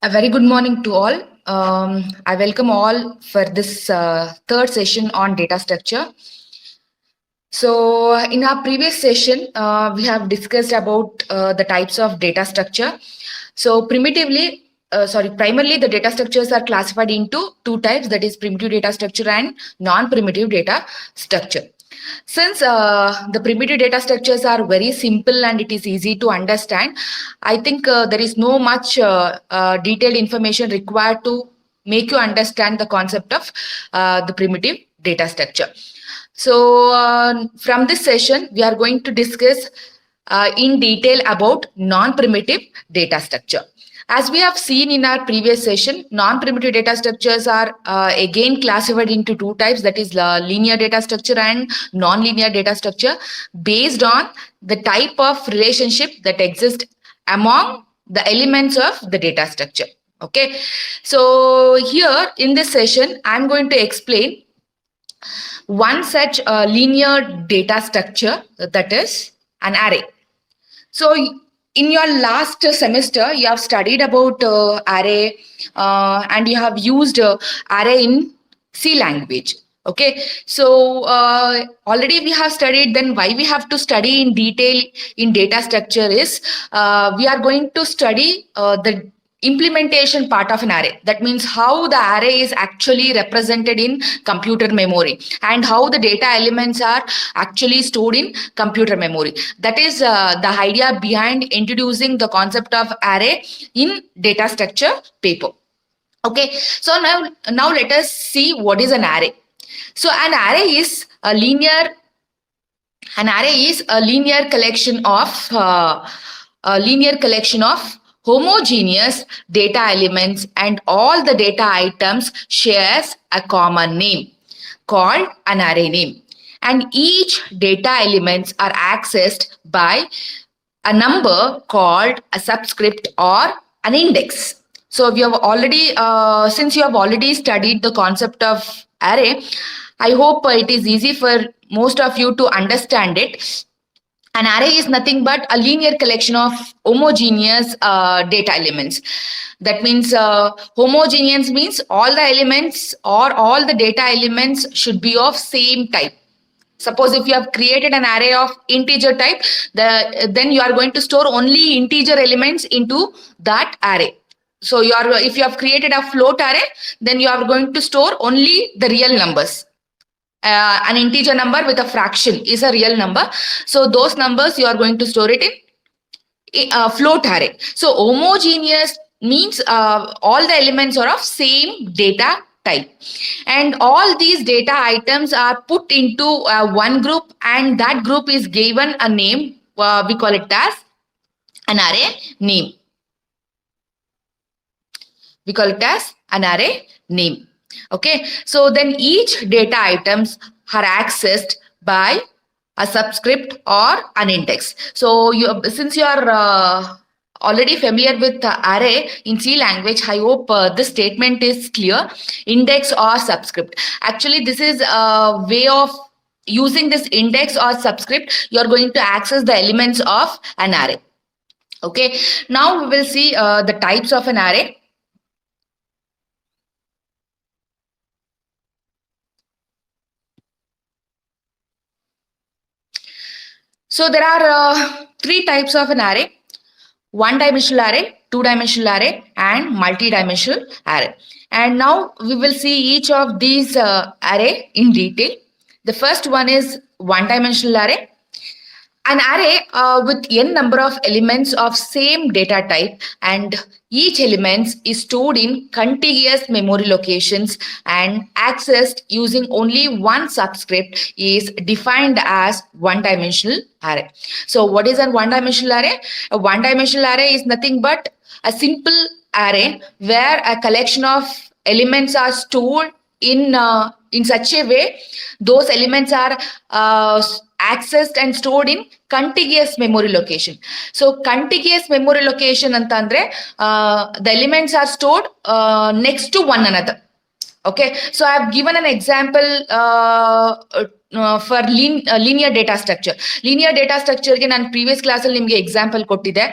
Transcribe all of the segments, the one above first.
A very good morning to all. I welcome all for this third session on data structure. So, in our previous session, we have discussed about the types of data structure. So, primarily, the data structures are classified into two types, that is primitive data structure and non-primitive data structure. Since the primitive data structures are very simple and it is easy to understand, I think there is no much detailed information required to make you understand the concept of the primitive data structure. So, from this session, we are going to discuss in detail about non-primitive data structure. As we have seen in our previous session, non-primitive data structures are again classified into two types, that is linear data structure and non-linear data structure, based on the type of relationship that exists among the elements of the data structure. Okay, so here in this session, I'm going to explain one such linear data structure, that is an array. So in your last semester, you have studied about array and you have used array in C language. Okay, so already we have studied. Then why we have to study in detail in data structure is we are going to study the implementation part of an array. That means how the array is actually represented in computer memory and how the data elements are actually stored in computer memory. That is the idea behind introducing the concept of array in data structure paper. Okay, so now let us see what is an array. So an array is a linear collection of homogeneous data elements, and all the data items shares a common name called an array name, and each data elements are accessed by a number called a subscript or an index. So we have already since you have already studied the concept of array, I hope it is easy for most of you to understand it. An array is nothing but a linear collection of homogeneous data elements. That means homogeneous means all the elements or all the data elements should be of same type. Suppose if you have created an array of integer type, then you are going to store only integer elements into that array. So if you have created a float array, then you are going to store only the real numbers. An integer number with a fraction is a real number. So those numbers you are going to store it in a float array. So homogeneous means all the elements are of same data type, and all these data items are put into one group, and that group is given a name. We call it as an array name. We call it as an array name. Okay, so then each data items are accessed by a subscript or an index. So since you are already familiar with the array in C language, I hope this statement is clear. Index or subscript. Actually, this is a way of using this index or subscript. You are going to access the elements of an array. Okay, now we will see the types of an array. So there are three types of an array: one-dimensional array, two-dimensional array, and multi-dimensional array. And now we will see each of these array in detail. The first one is one-dimensional array. An array with n number of elements of same data type, and each element is stored in contiguous memory locations and accessed using only one subscript is defined as one-dimensional array. So what is a one-dimensional array? A one-dimensional array is nothing but a simple array where a collection of elements are stored in such a way those elements are accessed and stored in contiguous memory location. So contiguous memory location antandre the elements are stored next to one another. Okay, so I have given an example for linear data structure. Linear data ಸ್ಟ್ರಕ್ಚರ್ಗೆ ನಾನು previous ಕ್ಲಾಸಲ್ಲಿ ನಿಮ್ಗೆ example ಕೊಟ್ಟಿದ್ದೆ.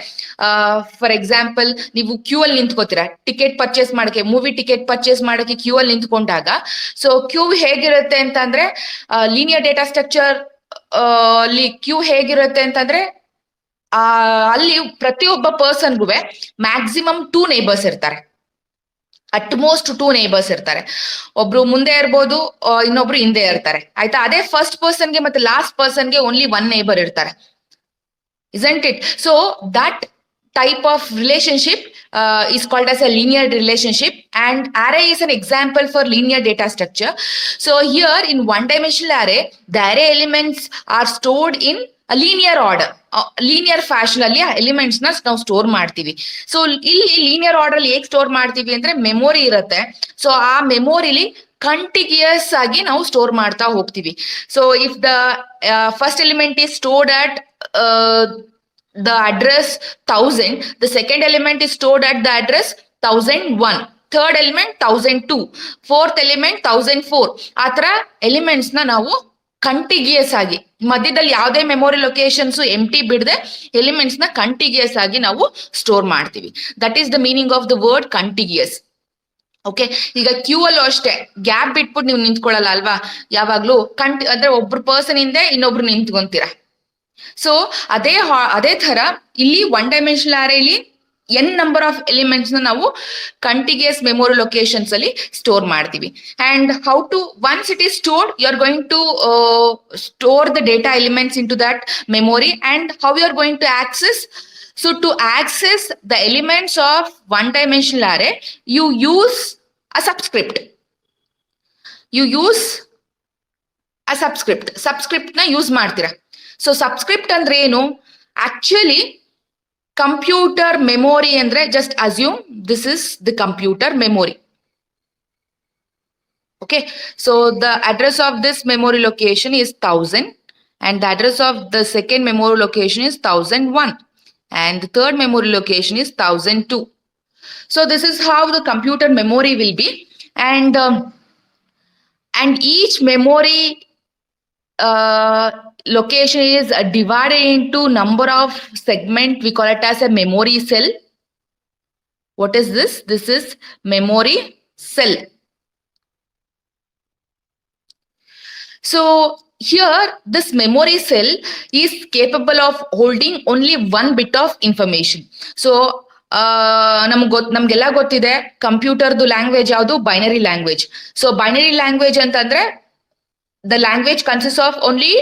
For example, ನೀವು Q ಅಲ್ಲಿ ನಿಂತ್ಕೋತೀರಾ ticket purchase ಮಾಡಕ್ಕೆ, movie ticket purchase ಮಾಡಕ್ಕೆ Q ಅಲ್ಲಿ ನಿಂತ್ಕೊಂಡಾಗ, ಸೊ ಕ್ಯೂ ಹೇಗಿರುತ್ತೆ ಅಂತಂದ್ರೆ, ಲೀನಿಯರ್ ಡೇಟಾ ಸ್ಟ್ರಕ್ಚರ್ ಅಲ್ಲಿ ಕ್ಯೂ ಹೇಗಿರುತ್ತೆ ಅಂತಂದ್ರೆ, ಅಲ್ಲಿ ಪ್ರತಿಯೊಬ್ಬ ಪರ್ಸನ್ಗೂ ಮ್ಯಾಕ್ಸಿಮಮ್ 2 ನೇಬರ್ಸ್ ಇರ್ತಾರೆ. ಅಟ್ ಮೋಸ್ಟ್ 2 ನೇಬರ್ಸ್ ಇರ್ತಾರೆ. ಒಬ್ರು ಮುಂದೆ ಇರ್ಬೋದು, ಇನ್ನೊಬ್ರು ಹಿಂದೆ ಇರ್ತಾರೆ. ಆಯ್ತಾ? ಅದೇ ಫಸ್ಟ್ ಪರ್ಸನ್ಗೆ ಮತ್ತೆ ಲಾಸ್ಟ್ ಪರ್ಸನ್ಗೆ ಓನ್ಲಿ 1 ನೇಬರ್ ಇರ್ತಾರೆ. isn't it? So that type of relationship is called as a linear relationship, and array is an example for linear data structure. So here in one dimensional array, the array elements are stored in a linear order. Linear fashion ಅಲ್ಲಿ elements ನ ನಾವು store ಮಾಡ್ತೀವಿ. So ಇಲ್ಲಿ linear order ಅಲ್ಲಿ ಹೇಗೆ store ಮಾಡ್ತೀವಿ ಅಂದ್ರೆ, memory ಇರುತ್ತೆ. ಸೊ ಆ ಮೆಮೊರಿಲಿ ಕಂಟಿನ್ಯೂಯಸ್ ಆಗಿ ನಾವು ಸ್ಟೋರ್ ಮಾಡ್ತಾ ಹೋಗ್ತೀವಿ. So if the first element is stored at the address 1000, the second element is stored at the address 1001, third element 1002, fourth element 1004. ಆ ತರ ಎಲಿಮೆಂಟ್ಸ್ ನ ನಾವು ಕಂಟಿನ್ಯೂಯಸ್ ಆಗಿ, ಮಧ್ಯದಲ್ಲಿ ಯಾವುದೇ ಮೆಮೊರಿ ಲೊಕೇಶನ್ಸ್ ಎಂಟಿ ಬಿಡದೆ ಎಲಿಮೆಂಟ್ಸ್ ನ ಕಂಟಿನ್ಯೂಯಸ್ ಆಗಿ ನಾವು ಸ್ಟೋರ್ ಮಾಡ್ತೀವಿ. That is the meaning of the word continuous. Okay, ಈಗ ಕ್ಯೂ ಅಲ್ಲೂ ಅಷ್ಟೇ ಗ್ಯಾಪ್ ಬಿಟ್ಬಿಟ್ಟು ನೀವು ನಿಂತ್ಕೊಳ್ಳಲ್ಲ ಅಲ್ವಾ, ಯಾವಾಗ್ಲೂ ಅಂದ್ರೆ ಒಬ್ರು ಪರ್ಸನ್ ಹಿಂದೆ ಇನ್ನೊಬ್ರು ನಿಂತ್ಕೊಂತೀರಾ. ಸೊ ಅದೇ ತರ ಇಲ್ಲಿ ಒನ್ ಡೈಮೆನ್ಷನಲ್ ಅರೇಲಿ n ನಂಬರ್ ಆಫ್ ಎಲಿಮೆಂಟ್ಸ್ ನ ನಾವು ಕಂಟಿನ್ಯೂಯಸ್ ಮೆಮೊರಿ ಲೊಕೇಶನ್ಸ್ ಅಲ್ಲಿ ಸ್ಟೋರ್ ಮಾಡ್ತೀವಿ. And how to, once it is stored, you are going to store the data elements into that memory. And how you are going to access? So to access the elements of one dimensional array, you use a subscript. You use a subscript. Subscript na use ಮಾಡ್ತೀರಾ. So subscript ಅಂದ್ರೆ ಏನು? Actually computer memory ಅಂದ್ರೆ, just assume this is the computer memory. Okay, so the address of this memory location is 1000, and the address of the second memory location is 1001. And the third memory location is 1002. So this is how the computer memory will be. And each memory location is divided into number of segment. We call it as a memory cell. What is this? This is memory cell. So here this memory cell is capable of holding only 1 bit of information. So ನಮ್ಗೆಲ್ಲ ಗೊತ್ತಿದೆ ಕಂಪ್ಯೂಟರ್ದು language ಯಾವುದು? Binary language. So binary language ಅಂತಂದ್ರೆ the language consists of only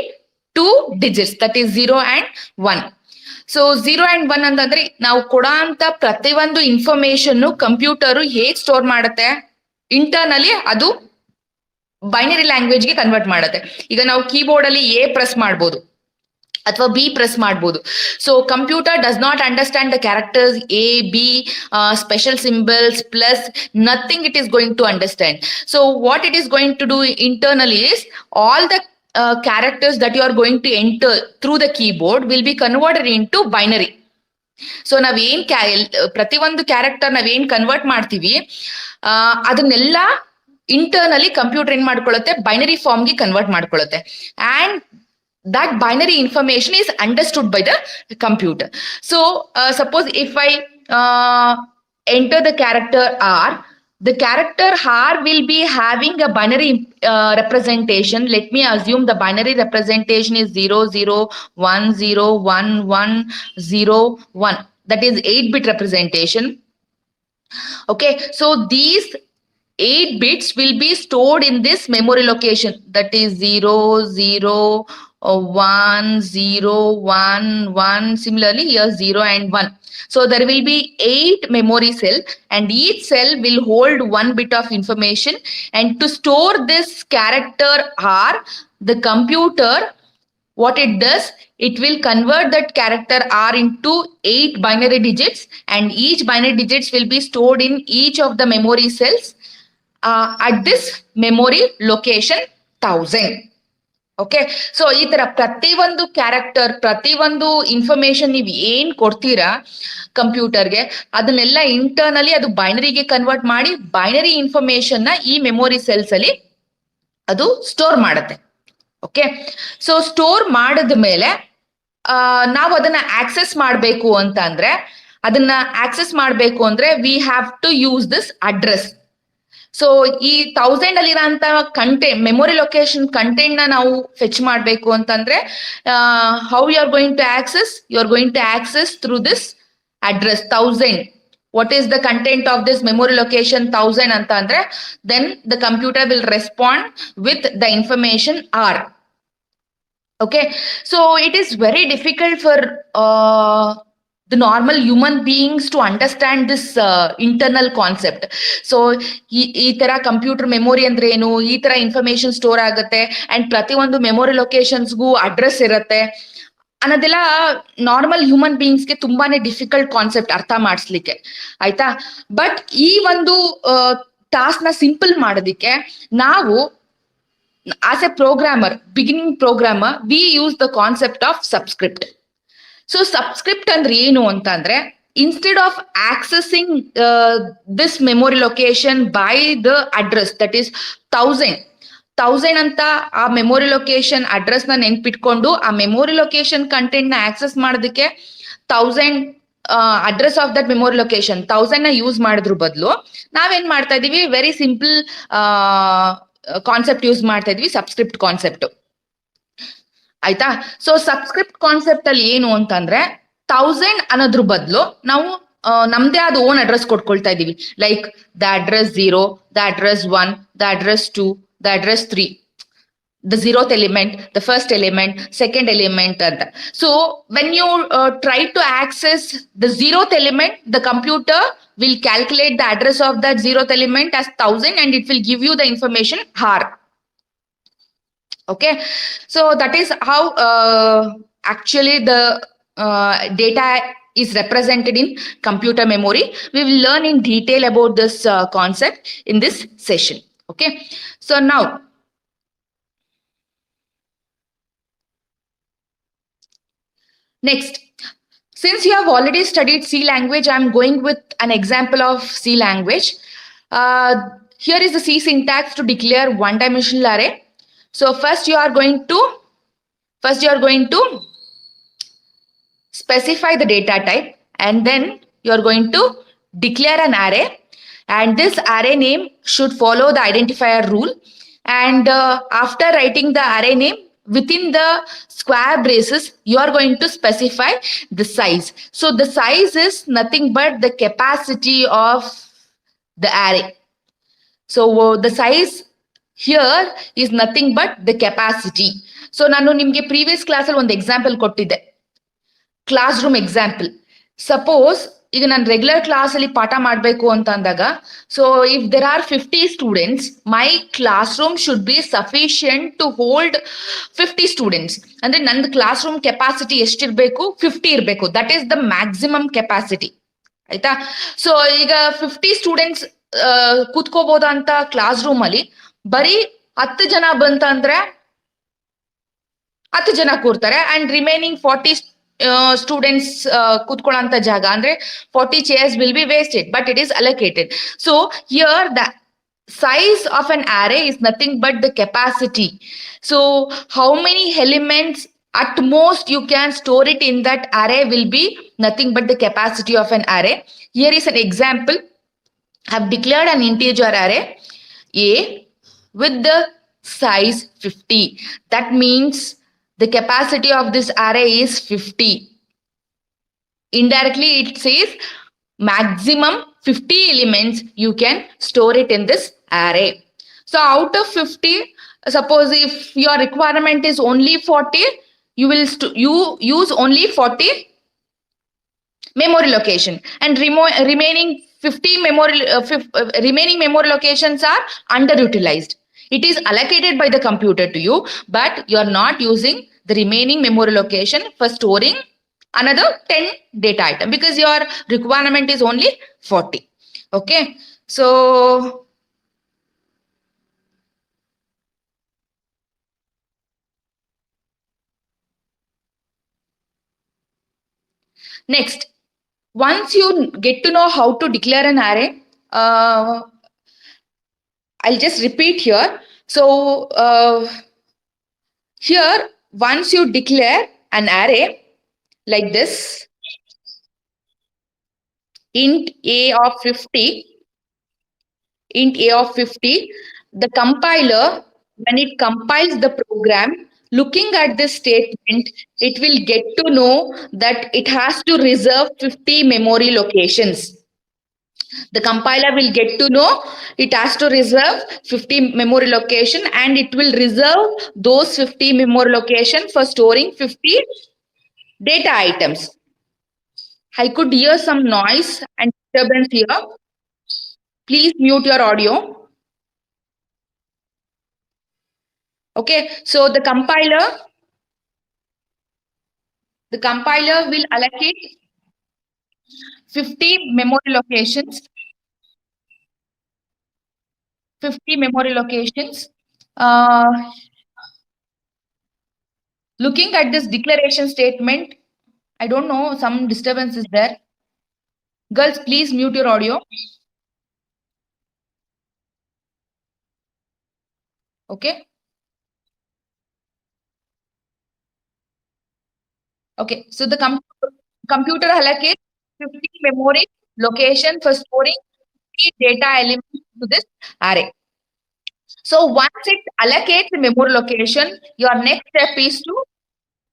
2 digits, that is 0 and 1. So 0 and 1 ಅಂತಂದ್ರೆ ನಾವು ಕೊಡೋಂತ ಪ್ರತಿಯೊಂದು information computer ಹೇಗೆ store ಮಾಡುತ್ತೆ, ಇಂಟರ್ನಲಿ ಅದು ಬೈನರಿ ಲ್ಯಾಂಗ್ವೇಜ್ ಗೆ ಕನ್ವರ್ಟ್ ಮಾಡುತ್ತೆ. ಈಗ ನಾವು ಕೀಬೋರ್ಡ್ ಅಲ್ಲಿ ಎ ಪ್ರೆಸ್ ಮಾಡ್ಬೋದು ಅಥವಾ ಬಿ ಪ್ರೆಸ್ ಮಾಡ್ಬೋದು. So computer does not understand the characters A B, special symbols plus nothing it is going to understand. So what it is going to do internally is all the characters that you are going to enter through the keyboard will be converted into binary. So ನಾವೇನ್ ಪ್ರತಿಯೊಂದು character ನಾವೇನ್ convert ಮಾಡ್ತೀವಿ ಅದನ್ನೆಲ್ಲ internally computer ಏನ್ ಮಾಡ್ಕೊಳ್ಳುತ್ತೆ, binary form ಗೆ convert ಮಾಡ್ಕೊಳ್ಳುತ್ತೆ. And that binary information is understood by the computer. So suppose if I enter the character R, the character R will be having a binary representation. Let me assume the binary representation is 00101101. That is 8-bit representation. Okay, so these 8 bits will be stored in this memory location, that is 001011. Similarly here 0 and 1. So there will be 8 memory cell, and each cell will hold 1 bit of information. And to store this character R, the computer, what it does, it will convert that character R into 8 binary digits, and each binary digits will be stored in each of the memory cells at this memory location 1000. Okay, so ಈ ತರ ಪ್ರತಿಯೊಂದು character, ಪ್ರತಿಯೊಂದು information ನೀವು ಏನ್ ಕೊಡ್ತೀರಾ ಕಂಪ್ಯೂಟರ್ಗೆ, ಅದನ್ನೆಲ್ಲ internally ಅದು ಬೈನರಿಗೆ ಕನ್ವರ್ಟ್ ಮಾಡಿ ಬೈನರಿ ಇನ್ಫಾರ್ಮೇಶನ್ ನ ಈ ಮೆಮೊರಿ ಸೆಲ್ಸ್ ಅಲ್ಲಿ ಅದು ಸ್ಟೋರ್ ಮಾಡುತ್ತೆ. ಓಕೆ, ಸೊ ಸ್ಟೋರ್ ಮಾಡಿದ ಮೇಲೆ ನಾವು ಅದನ್ನ ಆಕ್ಸೆಸ್ ಮಾಡಬೇಕು ಅಂತ ಅಂದ್ರೆ we have to use this address. So ಈ 1000 ಅಲ್ಲಿರೋಂಥ ಮೆಮೊರಿ ಲೊಕೇಶನ್ ಕಂಟೆಂಟ್ ನ ನಾವು ಫೆಚ್ ಮಾಡಬೇಕು ಅಂತಂದ್ರೆ how you are going to access through this address 1000. What is the content of this memory location 1000 ಅಂತ ಅಂದ್ರೆ then the computer will respond with the information R. Okay, so it is very difficult for the normal human beings to understand this internal concept. So ಈ ತರ computer memory ಅಂದ್ರೆ ಏನು, ಈ ತರ information store ಆಗುತ್ತೆ and ಪ್ರತಿಯೊಂದು memory ಲೊಕೇಶನ್ಸ್ಗೂ address ಇರುತ್ತೆ ಅನ್ನೋದೆಲ್ಲ ನಾರ್ಮಲ್ ಹ್ಯೂಮನ್ ಬೀಯಿಂಗ್ಸ್ಗೆ ತುಂಬಾನೇ ಡಿಫಿಕಲ್ಟ್ ಕಾನ್ಸೆಪ್ಟ್ ಅರ್ಥ ಮಾಡಿಸ್ಲಿಕ್ಕೆ, ಆಯ್ತಾ. ಬಟ್ ಈ ಒಂದು ಟಾಸ್ಕ್ ನ ಸಿಂಪಲ್ ಮಾಡೋದಿಕ್ಕೆ ನಾವು as A programmer, beginning programmer, we use the concept of subscript. So subscript ಅಂದ್ರೆ ಏನು ಅಂತ ಅಂದ್ರೆ, instead of accessing this memory location by the address that is 1000 ಅಂತ ಆ ಮೆಮೊರಿ ಲೊಕೇಶನ್ ಅಡ್ರೆಸ್ ನ ನೆನ್ಪಿಟ್ಕೊಂಡು ಆ ಮೆಮೊರಿ ಲೊಕೇಶನ್ ಕಂಟೆಂಟ್ ನ ಆಕ್ಸೆಸ್ ಮಾಡೋದಕ್ಕೆ 1000 address of that memory location 1000 ನ ಯೂಸ್ ಮಾಡಿದ್ರ ಬದಲು ನಾವೇನ್ ಮಾಡ್ತಾ ಇದೀವಿ, ವೆರಿ ಸಿಂಪಲ್ ಕಾನ್ಸೆಪ್ಟ್ ಯೂಸ್ ಮಾಡ್ತಾ ಇದೀವಿ, ಸಬ್ಸ್ಕ್ರಿಪ್ಟ್ ಕಾನ್ಸೆಪ್ಟ್, ಆಯ್ತಾ. ಸೊ ಸಬ್ಸ್ಕ್ರಿಪ್ಟ್ ಕಾನ್ಸೆಪ್ಟ್ ಅಲ್ಲಿ ಏನು ಅಂತಂದ್ರೆ 1000 ಅನ್ನೋದ್ರ ಬದಲು ನಾವು ನಮ್ದೇ ಆದ ಓನ್ ಅಡ್ರೆಸ್ ಕೊಟ್ಕೊಳ್ತಾ ಇದೀವಿ. Like the address 0, the address 1, the address 2, the address 3, the 0th element, the first element, second element ಅಂತ. So when you try to access the 0th element, the computer will calculate the address of that 0th element as 1000 and it will give you the information R. Okay, so that is how actually the data is represented in computer memory. We will learn in detail about this concept in this session. Okay, so now next, since you have already studied C language, I am going with an example of C language. Here is the C syntax to declare one-dimensional array. So first you are going to specify the data type and then you are going to declare an array. And this array name should follow the identifier rule. And after writing the array name, within the square braces, you are going to specify the size. So the size is nothing but the capacity of the array. So the size here is nothing but the capacity. So nanu nimge previous class alli ಒಂದು example ಕೊಟ್ಟಿದ್ದೆ, class room example. Suppose ಈಗ ನಾನು regular class ಅಲ್ಲಿ ಪಾಠ ಮಾಡಬೇಕು ಅಂತ ಅಂದಾಗ, so if there are 50 students, my class room should be sufficient to hold 50 students. ಅಂದ್ರೆ ನಂದು ಕ್ಲಾಸ್ ರೂಮ್ ಕೆಪಾಸಿಟಿ ಎಷ್ಟಿರ್ಬೇಕು, 50 ಇರಬೇಕು. That is the maximum capacity, ಆಯ್ತಾ. ಸೊ ಈಗ 50 ಸ್ಟೂಡೆಂಟ್ಸ್ ಕೂತ್ಕೋಬಹುದಂತ ಕ್ಲಾಸ್ ರೂಮ್ ಅಲ್ಲಿ ಬರೀ 10 ಜನ ಬಂತಂದ್ರೆ 10 ಜನ ಕೂರ್ತಾರೆ ಅಂಡ್ ರಿಮೈನಿಂಗ್ 40 students ಕೂತ್ಕೊಳ್ಳೋಂತ ಜಾಗ ಅಂದ್ರೆ 40 chairs will be wasted, but it is allocated. So here the size of an array is nothing but the capacity. So how many elements at most you can store it in that array will be nothing but the capacity of an array. Here is an example. I have declared an integer array A with the size 50. That means the capacity of this array is 50. Indirectly, it says maximum 50 elements you can store it in this array. So out of 50, suppose if your requirement is only 40, you will use only 40 memory location, and remaining 50 remaining memory locations are underutilized. It is allocated by the computer to you, but you are not using the remaining memory location for storing another 10 data item because your requirement is only 40. Okay, so next, once you get to know how to declare an array, I'll just repeat here. So Here, once you declare an array like this, int a of 50, the compiler, when it compiles the program, looking at this statement, it will get to know that it has to reserve 50 memory locations. The compiler will get to know it has to reserve 50 memory location, and it will reserve those 50 memory location for storing 50 data items. I could hear some noise and disturbance here. Please mute your audio. Okay, so the compiler will allocate 50 memory locations. 50 memory locations. Looking at this declaration statement, I don't know, some disturbance is there. Girls, please mute your audio. Okay. Okay, so the computer allocates 50 memory location for storing 50 data elements to this array. So once it allocates the memory location, your next step is to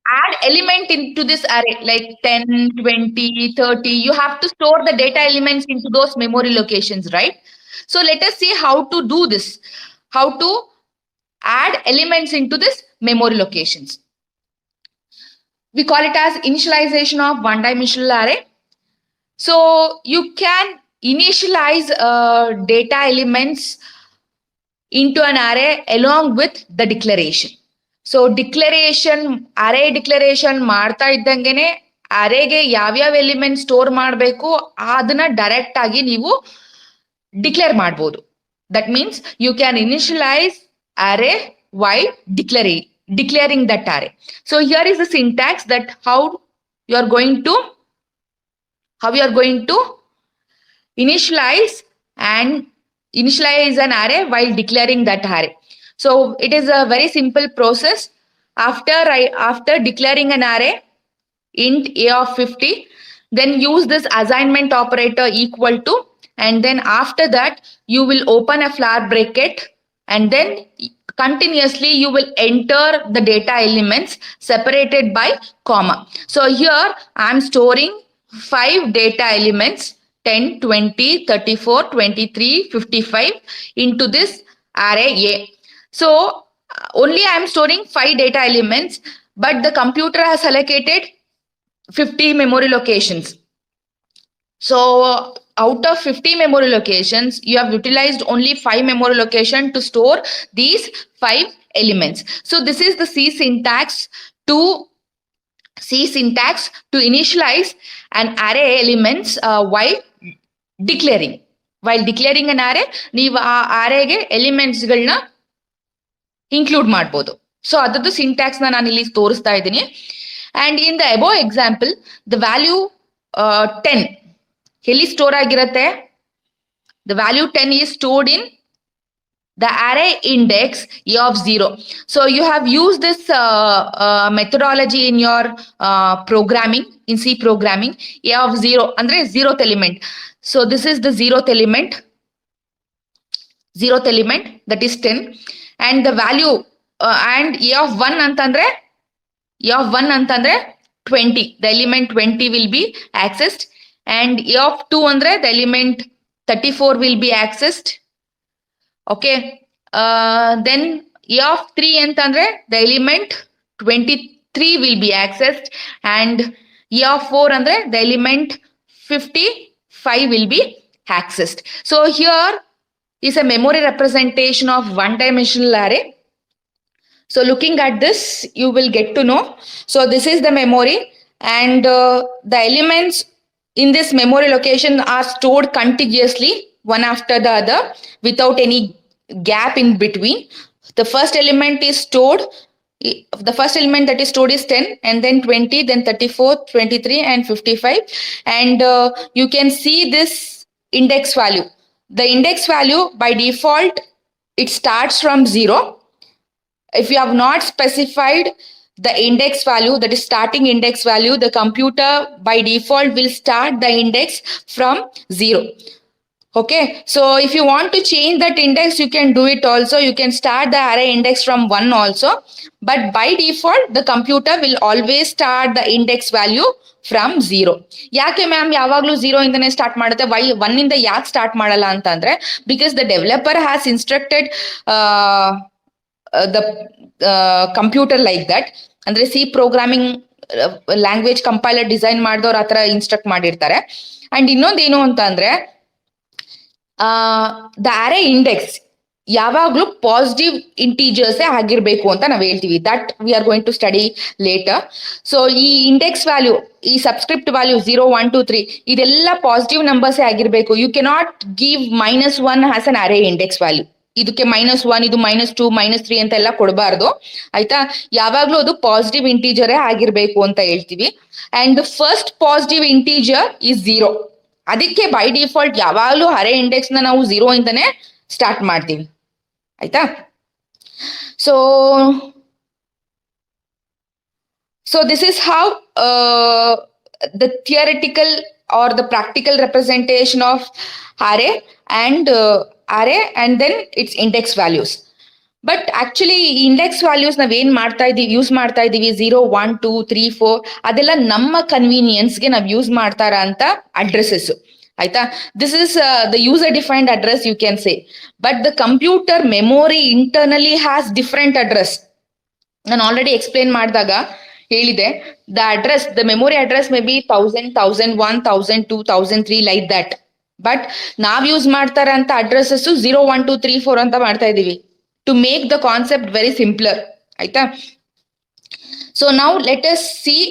add element into this array like 10, 20, 30. You have to store the data elements into those memory locations, right? So let us see how to do this, how to add elements into this memory locations. We call it as initialization of one-dimensional array. So you can initialize data elements into an array along with the declaration. So declaration, array declaration ಮಾಡ್ತಾ ಇದ್ದಂಗೆನೆ ಅರೇಗೆ ಯಾವ್ಯಾವ element store ಮಾಡಬೇಕು ಅದನ್ನ direct ಆಗಿ ನೀವು declare ಮಾಡಬಹುದು. That means you can initialize array while declaring that array. So here is the syntax that how you are going to initialize an array while declaring that array. So it is a very simple process. After declaring an array int a of 50, then use this assignment operator equal to, and then after that you will open a flower bracket, and then continuously you will enter the data elements separated by comma. So here I am storing 5 data elements 10, 20, 34, 23, 55 into this array A. So only I am storing 5 data elements, but the computer has allocated 50 memory locations. So out of 50 memory locations, you have utilized only 5 memory locations to store these 5 elements. So this is the C syntax to initialize an array elements while declaring. While declaring an array, ನೀವು ಆ arrayಗೆ elements ಗಳನ್ನ include ಮಾಡಬಹುದು. So ಅದದ್ದು syntax ನಾನು ಇಲ್ಲಿ ತೋರಿಸ್ತಾ ಇದ್ದೀನಿ. And in the above example, the value 10 ಎಲ್ಲಿ store ಆಗಿರುತ್ತೆ? The value 10 is stored in the array index a of 0. So you have used this methodology in your programming, in C programming. A of 0 andre 0th element. So this is the 0th element, that is 10, and the value and a of 1 antandre 20. The element 20 will be accessed, and a of 2 andre the element 34 will be accessed. Okay, then a of 3 ಅಂತಂದ್ರೆ the element 23 will be accessed, and a of 4 ಅಂದ್ರೆ the element 55 will be accessed. So here is a memory representation of one-dimensional array. So looking at this, you will get to know. So this is the memory, and the elements in this memory location are stored contiguously, one after the other, without any gap in between. The first element that is stored is 10, and then 20, then 34, 23, and 55. And you can see this index value. The index value by default, it starts from 0. if you have not specified the index value, that is starting index value, the computer by default will start the index from 0. Okay, so if you want to change that index, you can do it also. You can start the array index from 1 also. But by default, the computer will always start the index value from 0. ಯಾಕೆ ma'am ಯಾವಾಗಲೂ 0 ಇಂದನೇ start ಮಾಡುತ್ತೆ, Y 1 ಇಂದ ಯಾಕೆ start ಮಾಡಲ್ಲ ಅಂತಂದ್ರೆ, because the developer has instructed the computer like that. ಅಂದ್ರೆ C programming language compiler design ಮಾಡಿದವ್ರು ಆತರ ಇನ್ಸ್ಟ್ರಕ್ಟ್ ಮಾಡಿರ್ತಾರೆ. ಅಂಡ್ ಇನ್ನೊಂದೇನು ಅಂತ ಅಂದ್ರೆ, ದ ಅರೇ ಇಂಡೆಕ್ಸ್ ಯಾವಾಗ್ಲೂ ಪಾಸಿಟಿವ್ ಇಂಟೀಜರ್ಸ್ ಆಗಿರ್ಬೇಕು ಅಂತ ನಾವು ಹೇಳ್ತೀವಿ. That we are going to study later. So ಈ ಇಂಡೆಕ್ಸ್ ವ್ಯಾಲ್ಯೂ, ಈ ಸಬ್ಸ್ಕ್ರಿಪ್ಟ್ ವ್ಯಾಲ್ಯೂ 0, 1, 2, 3 ಇದೆಲ್ಲ ಪಾಸಿಟಿವ್ ನಂಬರ್ಸ್ ಆಗಿರ್ಬೇಕು. You cannot give -1 has an array index value. ಇದಕ್ಕೆ -1, ಇದು -2, -3 ಅಂತ ಎಲ್ಲ ಕೊಡಬಾರ್ದು, ಆಯ್ತಾ. ಯಾವಾಗ್ಲೂ ಅದು ಪಾಸಿಟಿವ್ ಇಂಟೀಜರೇ ಆಗಿರ್ಬೇಕು ಅಂತ ಹೇಳ್ತೀವಿ. And the first positive integer is 0. ಅದಕ್ಕೆ ಬೈ ಡಿಫಾಲ್ಟ್ ಯಾವಾಗಲೂ ಅರೇ ಇಂಡೆಕ್ಸ್ ನ ನಾವು 0 ಇಂದನೇ ಸ್ಟಾರ್ಟ್ ಮಾಡ್ತೀವಿ, ಆಯ್ತಾ. So this is how the theoretical or the practical representation of array and then its index values. But actually ಈ ಇಂಡೆಕ್ಸ್ ವ್ಯಾಲ್ಯೂಸ್ ನಾವೇನ್ use ಮಾಡ್ತಾ ಇದೀವಿ 0, 1, 2, 3, 4 ಅದೆಲ್ಲ ನಮ್ಮ ಕನ್ವೀನಿಯನ್ಸ್ಗೆ ನಾವು ಯೂಸ್ ಮಾಡ್ತಾರ ಅಂತ ಅಡ್ರೆಸಸ್, ಆಯ್ತಾ. This is the user defined address you can say. But the computer memory internally has different address. ನಾನು ಆಲ್ರೆಡಿ ಎಕ್ಸ್ಪ್ಲೇನ್ ಮಾಡಿದಾಗ ಹೇಳಿದೆ, the address, the memory address may be 1000, 1001, 1002, 1003 like that. But ನಾವ್ use ಮಾಡ್ತಾರ ಅಂತ addresses 0, 1, 2, 3, 4 ಅಂತ ಮಾಡ್ತಾ ಇದೀವಿ to make the concept very simpler, ಆಯ್ತಾ. So now let us see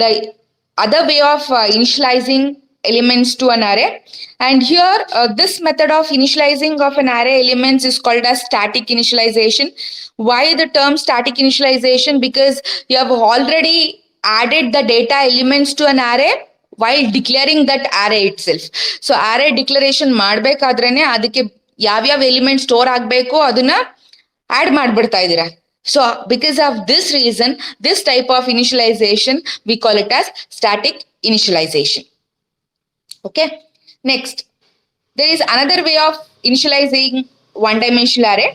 the other way of initializing elements to an array. And here this method of initializing of an array elements is called as static initialization. Why the term static initialization? Because you have already added the data elements to an array while declaring that array itself. So array declaration ಮಾಡ್ಬೇಕಾದ್ರೇನೆ ಅದಕ್ಕೆ ಯಾವ್ಯಾವ element store ಆಗ್ಬೇಕು ಅದನ್ನ add ಮಾಡ್ಬಿಡ್ತಾ ಇದೀರಾ. So because of this reason, this type of initialization we call it as static initialization. Okay, next there is another way of initializing one dimensional array.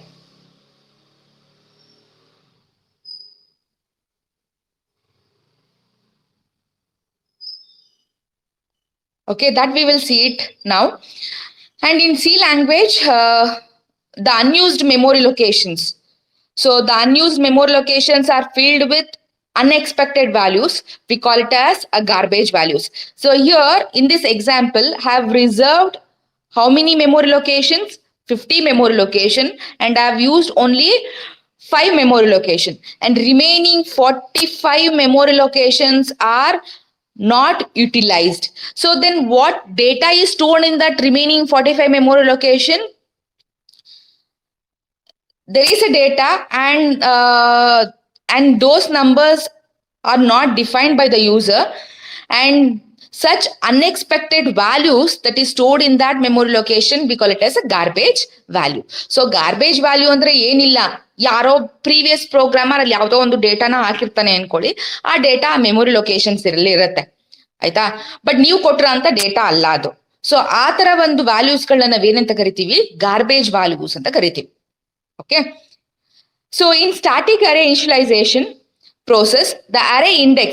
Okay, that we will see it now. And in C language, the unused memory locations. So the unused memory locations are filled with unexpected values. We call it as a garbage values. So here in this example, have reserved how many memory locations? 50 memory location, and I have used only 5 memory location, and remaining 45 memory locations are not utilized. So then what data is stored in that remaining 45 memory location? There is a data, and those numbers are not defined by the user, and such unexpected values that is stored in that memory location, we call it as a garbage value. So garbage value ಅಂದ್ರೆ ಏನಿಲ್ಲ, ಯಾರೋ previous programmer ಅಲ್ಲಿ ಯಾವುದೋ ಒಂದು ಡೇಟಾನ ಹಾಕಿರ್ತಾನೆ ಅನ್ಕೊಳ್ಳಿ, ಆ data memory locations ಇರುತ್ತೆ, ಆಯ್ತಾ. ಬಟ್ ನೀವು ಕೊಟ್ರ ಅಂತ ಡೇಟಾ ಅಲ್ಲ ಅದು. ಸೊ ಆ ತರ ಒಂದು ವ್ಯಾಲ್ಯೂಸ್ ಗಳನ್ನ ನಾವೇನಂತ ಕರಿತೀವಿ? ಗಾರ್ಬೇಜ್ ವ್ಯಾಲ್ಯೂಸ್ ಅಂತ ಕರಿತೀವಿ. Okay, so in static array initialization process, the array index,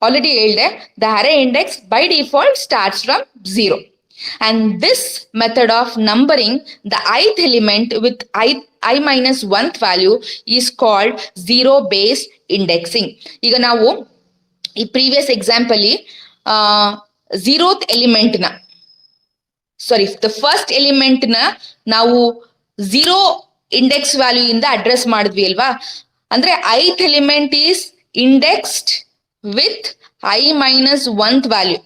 already ಹೇಳಿದೆ, the array index by default starts from 0, and this method of numbering the ith element with I minus 1th value is called zero based indexing. ಈಗ ನಾವು ಈ previous example 0th element ನ, ಸಾರಿ, the first element ನ ನಾವು 0 index value ಇಂದ address ಮಾಡಿದ್ವಿ ಅಲ್ವಾ. ಅಂದ್ರೆ ith element is indexed with I minus 1th value.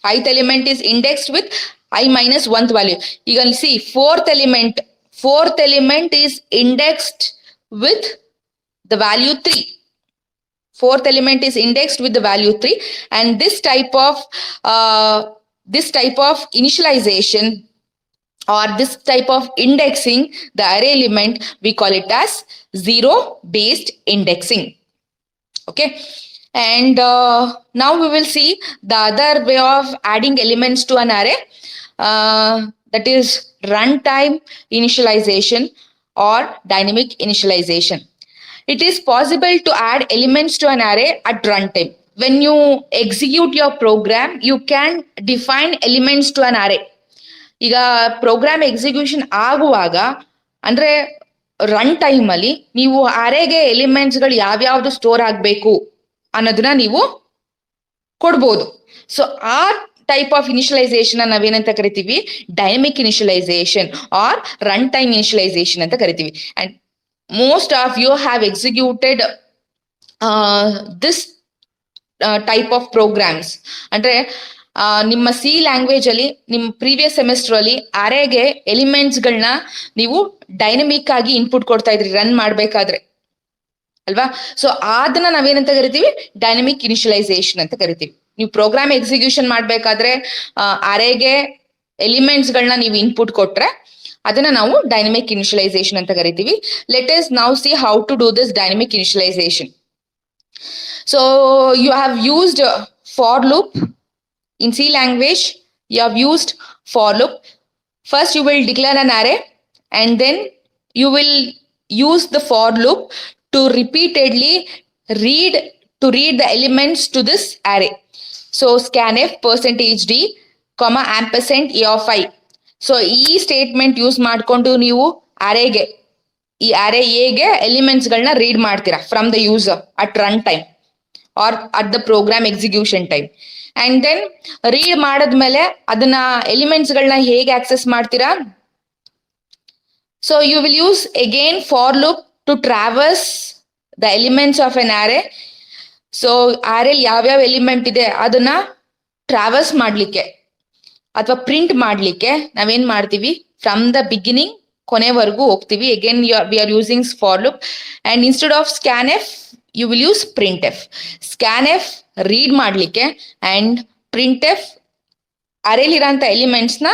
ith element is indexed with I minus 1th value. You can see fourth element is indexed with the value 3. Fourth element is indexed with the value 3, and this type of initialization or this type of indexing the array element, we call it as zero based indexing. Okay, and now we will see the other way of adding elements to an array, that is runtime initialization or dynamic initialization. It is possible to add elements to an array at runtime. When you execute your program, you can define elements to an array. ಈಗ program execution ಆಗುವಾಗ ಅಂದ್ರೆ run time ಅಲ್ಲಿ ನೀವು ಅರೇಗೆ ಎಲಿಮೆಂಟ್ಸ್ಗಳು ಯಾವ್ಯಾವ್ದು store ಆಗಬೇಕು ಅನ್ನೋದನ್ನ ನೀವು ಕೊಡ್ಬೋದು. ಸೊ ಆ ಟೈಪ್ ಆಫ್ ಇನಿಷಿಯಲೈಸೇಷನ್ ನಾವೇನಂತ ಕರಿತೀವಿ, dynamic initialization or run time initialization ಅಂತ ಕರಿತೀವಿ. And most of you have executed this type of programs. ಅಂದ್ರೆ ನಿಮ್ಮ ಸಿ ಲ್ಯಾಂಗ್ವೇಜ್ ಅಲ್ಲಿ ನಿಮ್ಮ ಪ್ರೀವಿಯಸ್ ಸೆಮಿಸ್ಟರ್ ಅಲ್ಲಿ ಅರೇಗೆ ಎಲಿಮೆಂಟ್ಸ್ ಗಳನ್ನ ನೀವು ಡೈನಮಿಕ್ ಆಗಿ ಇನ್ಪುಟ್ ಕೊಡ್ತಾ ಇದ್ರಿ ರನ್ ಮಾಡ್ಬೇಕಾದ್ರೆ ಅಲ್ವಾ. ಸೊ ಅದನ್ನ ನಾವೇನಂತ ಕರಿತೀವಿ, ಡೈನಮಿಕ್ ಇನಿಷಿಯಲೈಸೇಷನ್ ಅಂತ ಕರಿತೀವಿ. ನೀವು ಪ್ರೋಗ್ರಾಮ್ ಎಕ್ಸಿಕ್ಯೂಷನ್ ಮಾಡ್ಬೇಕಾದ್ರೆ ಅರೇಗೆ ಎಲಿಮೆಂಟ್ಸ್ ಗಳನ್ನ ನೀವು ಇನ್ಪುಟ್ ಕೊಟ್ರೆ ಅದನ್ನ ನಾವು ಡೈನಮಿಕ್ ಇನಿಷಿಯಲೈಸೇಷನ್ ಅಂತ ಕರಿತೀವಿ. Let us now see how to do this dynamic initialization. So you have used for loop. In C language, you have used for loop. First, you will declare an array, and then you will use the for loop to repeatedly read the elements to this array. So scanf %d, ampersand a of I. So ಈ statement use ಮಾಡ್ಕೊಂಡು ನೀವು ಅರೇಗೆ ಈ ಅರೇ ಎಗೆ elements ಗಳನ್ನ read ಮಾಡ್ತೀರಾ from the user at run time or at the program execution time. And then read ಮಾಡದ್ಮೇಲೆ ಅದನ್ನ elements ಗಳನ್ನ ಹೇಗೆ ಆಕ್ಸೆಸ್ ಮಾಡ್ತೀರಾ. So you will use again for loop to traverse the elements of an array. So ಆರೆಲ್ ಯಾವ್ಯಾವ element ಇದೆ ಅದನ್ನ traverse ಮಾಡ್ಲಿಕ್ಕೆ ಅಥವಾ ಪ್ರಿಂಟ್ ಮಾಡ್ಲಿಕ್ಕೆ ನಾವೇನ್ ಮಾಡ್ತೀವಿ, ಫ್ರಮ್ ದ ಬಿಗಿನಿಂಗ್ ಕೊನೆವರೆಗೂ ಹೋಗ್ತೀವಿ. Again we are using for loop, and instead of scanf you will use printf. scanf read ಮಾಡ್ಲಿಕ್ಕೆ and printf ಅರೇಲಿ ಇರೋಂಥ ಎಲಿಮೆಂಟ್ಸ್ ನ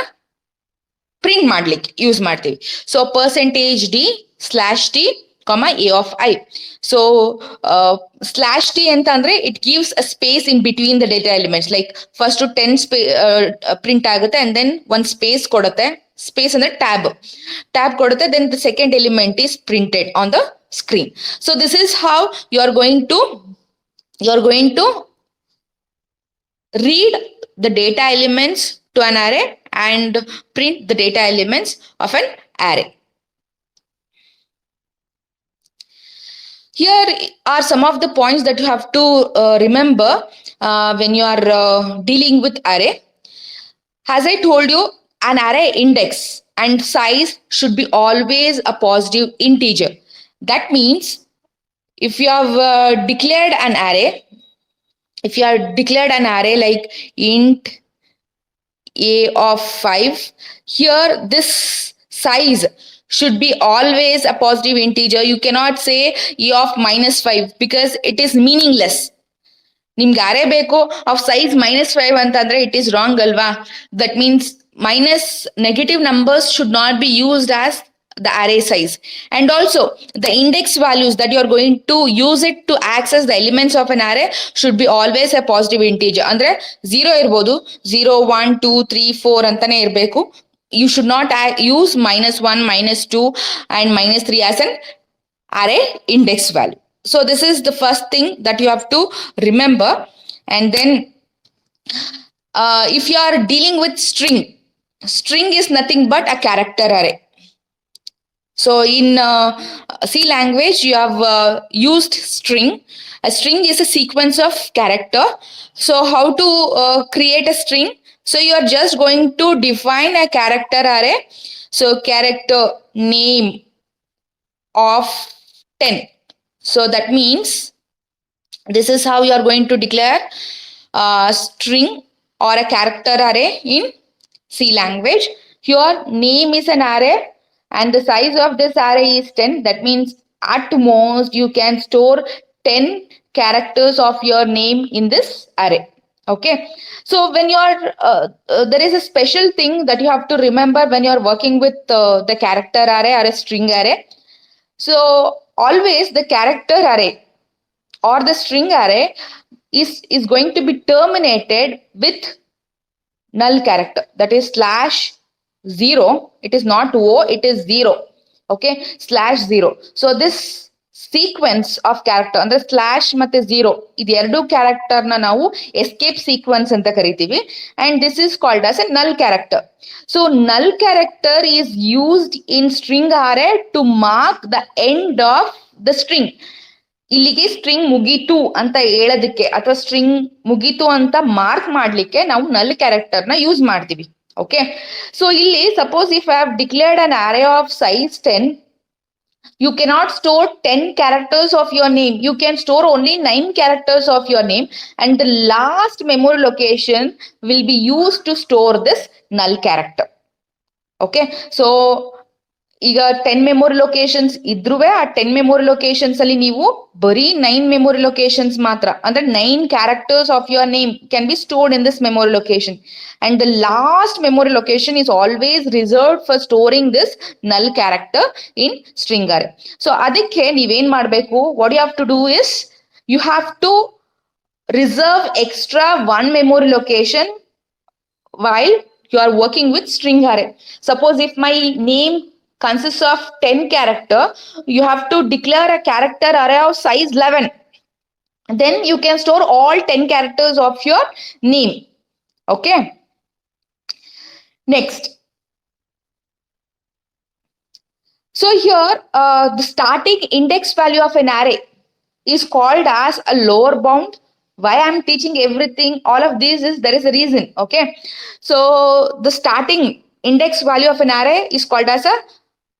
ಪ್ರಿಂಟ್ ಮಾಡ್ಲಿಕ್ಕೆ ಯೂಸ್ ಮಾಡ್ತೀವಿ. So %d/t, a of I. So /t ಅಂತ ಅಂದ್ರೆ it gives a space in between the data elements. Like first 10 print ಆಗುತ್ತೆ and then ಒಂದ್ ಸ್ಪೇಸ್ ಕೊಡುತ್ತೆ. ಸ್ಪೇಸ್ ಅಂದ್ರೆ ಟ್ಯಾಬ್ ಕೊಡುತ್ತೆ. Then the second element is printed on the screen. So this is how you are going to read the data elements to an array and print the data elements of an array. Here are some of the points that you have to remember when you are dealing with array. As I told you, an array index and size should be always a positive integer. That means if you have declared an array like int a of 5, here this size should be always a positive integer. You cannot say a of -5 because it is meaningless. ನಿಮ್ಗೆ ಅರೇ ಬೇಕು of size -5 ಅಂತಂದ್ರೆ it is wrong ಅಲ್ವಾ. That means negative numbers should not be used as the array size. And also the index values that you are going to use it to access the elements of an array should be always a positive integer. ಅಂದ್ರೆ 0 ಇರಬಹುದು, 0 1 2 3 4 ಅಂತಾನೆ ಇರಬೇಕು. You should not use -1 -2 and -3 as an array index value. So this is the first thing that you have to remember. And then if you are dealing with string is nothing but a character array. So in C language, you have used string. A string is a sequence of character. So how to create a string? So you are just going to define a character array. So character name of 10. So that means this is how you are going to declare a string or a character array in C language. Your name is an array. And the size of this array is 10. That means at most you can store 10 characters of your name in this array. Okay, so when you're there is a special thing that you have to remember when you're working with the character array or a string array. So always the character array or the string array is going to be terminated with null character, that is /0. It is not O, it is 0. Okay, /0. So this sequence of character ಅಂದ್ರೆ slash ಮತ್ತೆ 0 ಇದೆರಡು character ನ ನಾವು escape sequence ಅಂತ ಕರಿತೀವಿ, and this is called as a null character. So null character is used in string array to mark the end of the string. ಇಲ್ಲಿಗೆ string ಮುಗೀತು ಅಂತ ಹೇಳೋದಕ್ಕೆ ಅಥವಾ ಸ್ಟ್ರಿಂಗ್ ಮುಗೀತು ಅಂತ ಮಾರ್ಕ್ ಮಾಡ್ಲಿಕ್ಕೆ ನಾವು ನಲ್ ಕ್ಯಾರೆಕ್ಟರ್ ನ ಯೂಸ್ ಮಾಡ್ತೀವಿ. ಓಕೆ, ಸೊ ಇಲ್ಲಿ suppose if I have declared an array of size 10, you cannot store 10 characters of your name. You can store only 9 characters of your name, and the last memory location will be used to store this null character. Okay, so ಈಗ 10 memory locations ಇದ್ರೂ ಆ 10 memory locations ಅಲ್ಲಿ ನೀವು ಬರೀ 9 memory locations ಮಾತ್ರ, ಅಂದ್ರೆ 9 characters of your name can be stored in this memory location, and the last memory location is always reserved for storing this null character in string array. So ಅದಕ್ಕೆ ನೀವೇನ್ ಮಾಡ್ಬೇಕು, what you have to do is you have to reserve extra 1 memory location while you are working with string array. Suppose if my name consists of 10 character, you have to declare a character array of size 11. Then you can store all 10 characters of your name. Okay. Next. So here the starting index value of an array is called as a lower bound. Why I'm teaching everything, all of this is there is a reason. Okay. So the starting index value of an array is called as a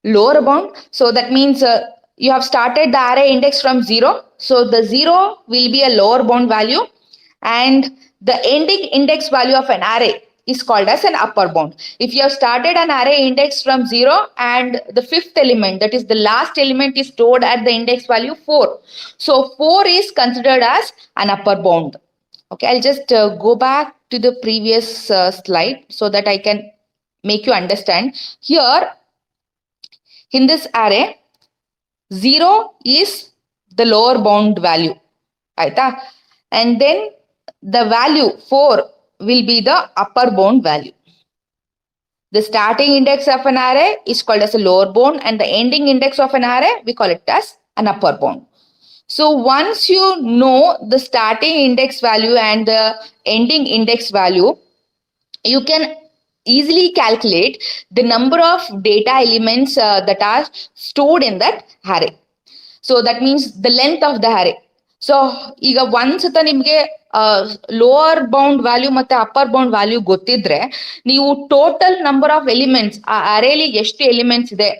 lower bound. So that means you have started the array index from 0. So the 0 will be a lower bound value, and the ending index value of an array is called as an upper bound. If you have started an array index from 0 and the fifth element, that is the last element, is stored at the index value 4. So 4 is considered as an upper bound. Okay, I'll just go back to the previous slide so that I can make you understand. Here, in this array, 0 is the lower bound value, aita, and then the value 4 will be the upper bound value. The starting index of an array is called as a lower bound, and the ending index of an array, we call it as an upper bound. So once you know the starting index value and the ending index value, you can easily calculate the number of data elements that are stored in that array. So that means the length of the array. So ಈಗ ಒಂದ್ಸತ ನಿಮ್ಗೆ lower bound value ಮತ್ತೆ upper bound value ಗೊತ್ತಿದ್ರೆ ನೀವು total number of elements ಆ ಅರೇಲಿ ಎಷ್ಟು elements ಇದೆ,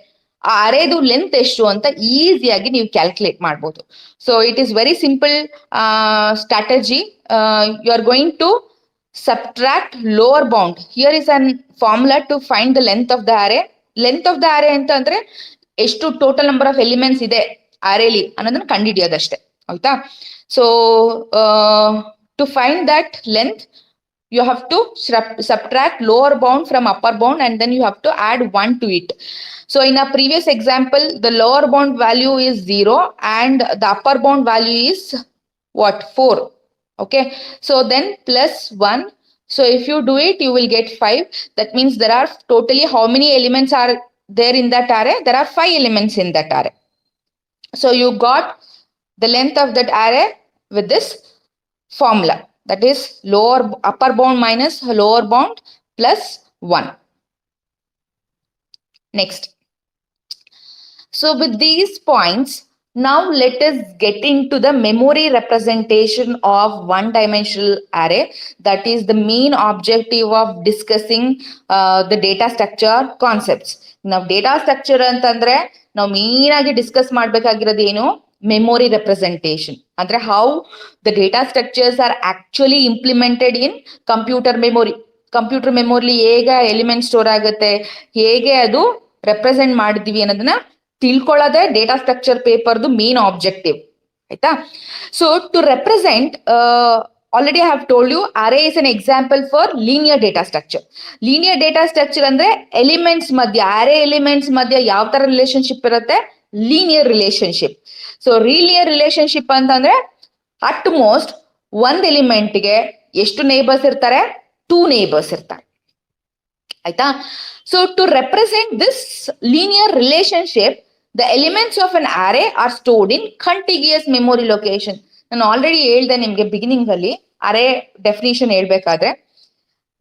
ಆ ಅರೇದು length ಎಷ್ಟು ಅಂತ ಈಸಿಯಾಗಿ ನೀವು ಕ್ಯಾಲ್ಕುಲೇಟ್ ಮಾಡ್ಬೋದು. So it is very simple strategy. You are going to subtract lower bound. Here is an formula to find the length of the array. Length of the array ಅಂತ ಅಂದ್ರೆ ಎಷ್ಟು ಟೋಟಲ್ ನಂಬರ್ ಆಫ್ ಎಲಿಮೆಂಟ್ಸ್ ಇದೆ ಅರೇಲಿ ಅನ್ನೋದನ್ನ ಕಂಡುಹಿಡಿಯೋದಷ್ಟೇ, ಆಯ್ತಾ? So to find that length you have to subtract lower bound from upper bound, and then you have to add 1 to it. So in a previous example, the lower bound value is 0 and the upper bound value is what? 4. Okay, so then plus 1. So if you do it, you will get 5. That means there are totally how many elements are there in that array? There are 5 elements in that array. So you got the length of that array with this formula, that is upper bound minus lower bound plus 1. Next. So with these points, now let us get into the memory representation of one-dimensional array. That is the main objective of discussing the data structure concepts. Now data structure ಅಂತಂದ್ರೆ ನಾವು main ಆಗಿ discuss ಮಾಡ್ಬೇಕಾಗಿರೋದು ಏನು? Memory representation. ಅಂದ್ರೆ how the data structures are actually implemented in computer memory. Computer memory ಹೇಗೆ element store ಆಗುತ್ತೆ, ಹೇಗೆ ಅದು ರೆಪ್ರೆಸೆಂಟ್ ಮಾಡಿದೀವಿ ಅನ್ನೋದನ್ನ ತಿಳ್ಕೊಳ್ಳೋದೇ ಡೇಟಾ ಸ್ಟ್ರಕ್ಚರ್ ಪೇಪರ್ದು ಮೇನ್ ಆಬ್ಜೆಕ್ಟಿವ್. ಆಯ್ತಾ. So to represent, already I have told you, array is an example for linear data structure. Linear data structure ಅಂದ್ರೆ ಎಲಿಮೆಂಟ್ಸ್ ಮಧ್ಯ, ಅರೇ ಎಲಿಮೆಂಟ್ಸ್ ಮಧ್ಯ ಯಾವ ತರ ರಿಲೇಶನ್ಶಿಪ್ ಇರುತ್ತೆ? Linear relationship. So linear relationship ಅಂತಂದ್ರೆ at most ಒಂದ್ ಎಲಿಮೆಂಟ್ಗೆ ಎಷ್ಟು ನೇಬರ್ಸ್ ಇರ್ತಾರೆ? 2 ನೇಬರ್ಸ್ ಇರ್ತಾರೆ. ಆಯ್ತಾ. So to represent this linear relationship, the elements of an array are stored in contiguous memory location. ನಾನು ಆಲ್ರೆಡಿ ಹೇಳ್ದೆ ನಿಮ್ಗೆ ಬಿಗಿನಿಂಗ್ ಅಲ್ಲಿ ಅರೇ ಡೆಫಿನಿಷನ್ ಹೇಳ್ಬೇಕಾದ್ರೆ,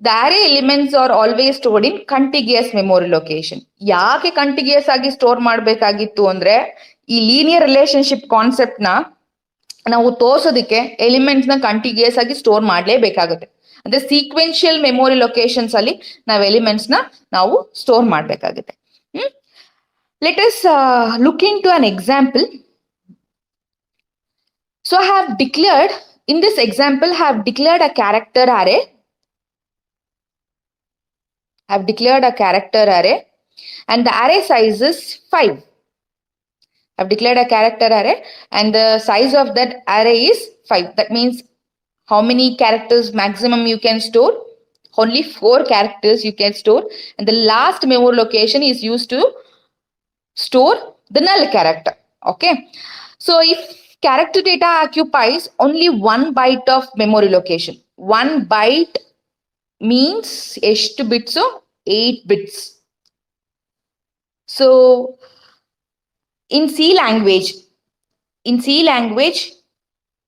the array elements are always stored in contiguous memory location. ಯಾಕೆ contiguous ಆಗಿ store ಮಾಡ್ಬೇಕಾಗಿತ್ತು ಅಂದ್ರೆ, ಈ ಲೀನಿಯರ್ ರಿಲೇಶನ್ಶಿಪ್ ಕಾನ್ಸೆಪ್ಟ್ ನ ನಾವು ತೋರ್ಸೋದಕ್ಕೆ ಎಲಿಮೆಂಟ್ಸ್ ನ ಕಂಟಿಗ್ಯೂಯಸ್ ಆಗಿ ಸ್ಟೋರ್ ಮಾಡ್ಲೇಬೇಕಾಗುತ್ತೆ. ಅಂದ್ರೆ ಸೀಕ್ವೆನ್ಷಿಯಲ್ ಮೆಮೊರಿ ಲೊಕೇಶನ್ಸ್ ಅಲ್ಲಿ ನಾವು ಎಲಿಮೆಂಟ್ಸ್ ನ ನಾವು ಸ್ಟೋರ್ ಮಾಡ್ಬೇಕಾಗುತ್ತೆ. Let us look into an example. So I have declared, in this example, I have declared a character array. I have declared a character array and the array size is 5. I have declared a character array and the size of that array is 5. That means how many characters maximum you can store? Only 4 characters you can store, and the last memory location is used to store the null character. Okay. So if character data occupies only 1 byte of memory location, 1 byte means ಎಷ್ಟು bits? 8 bits. So in C language,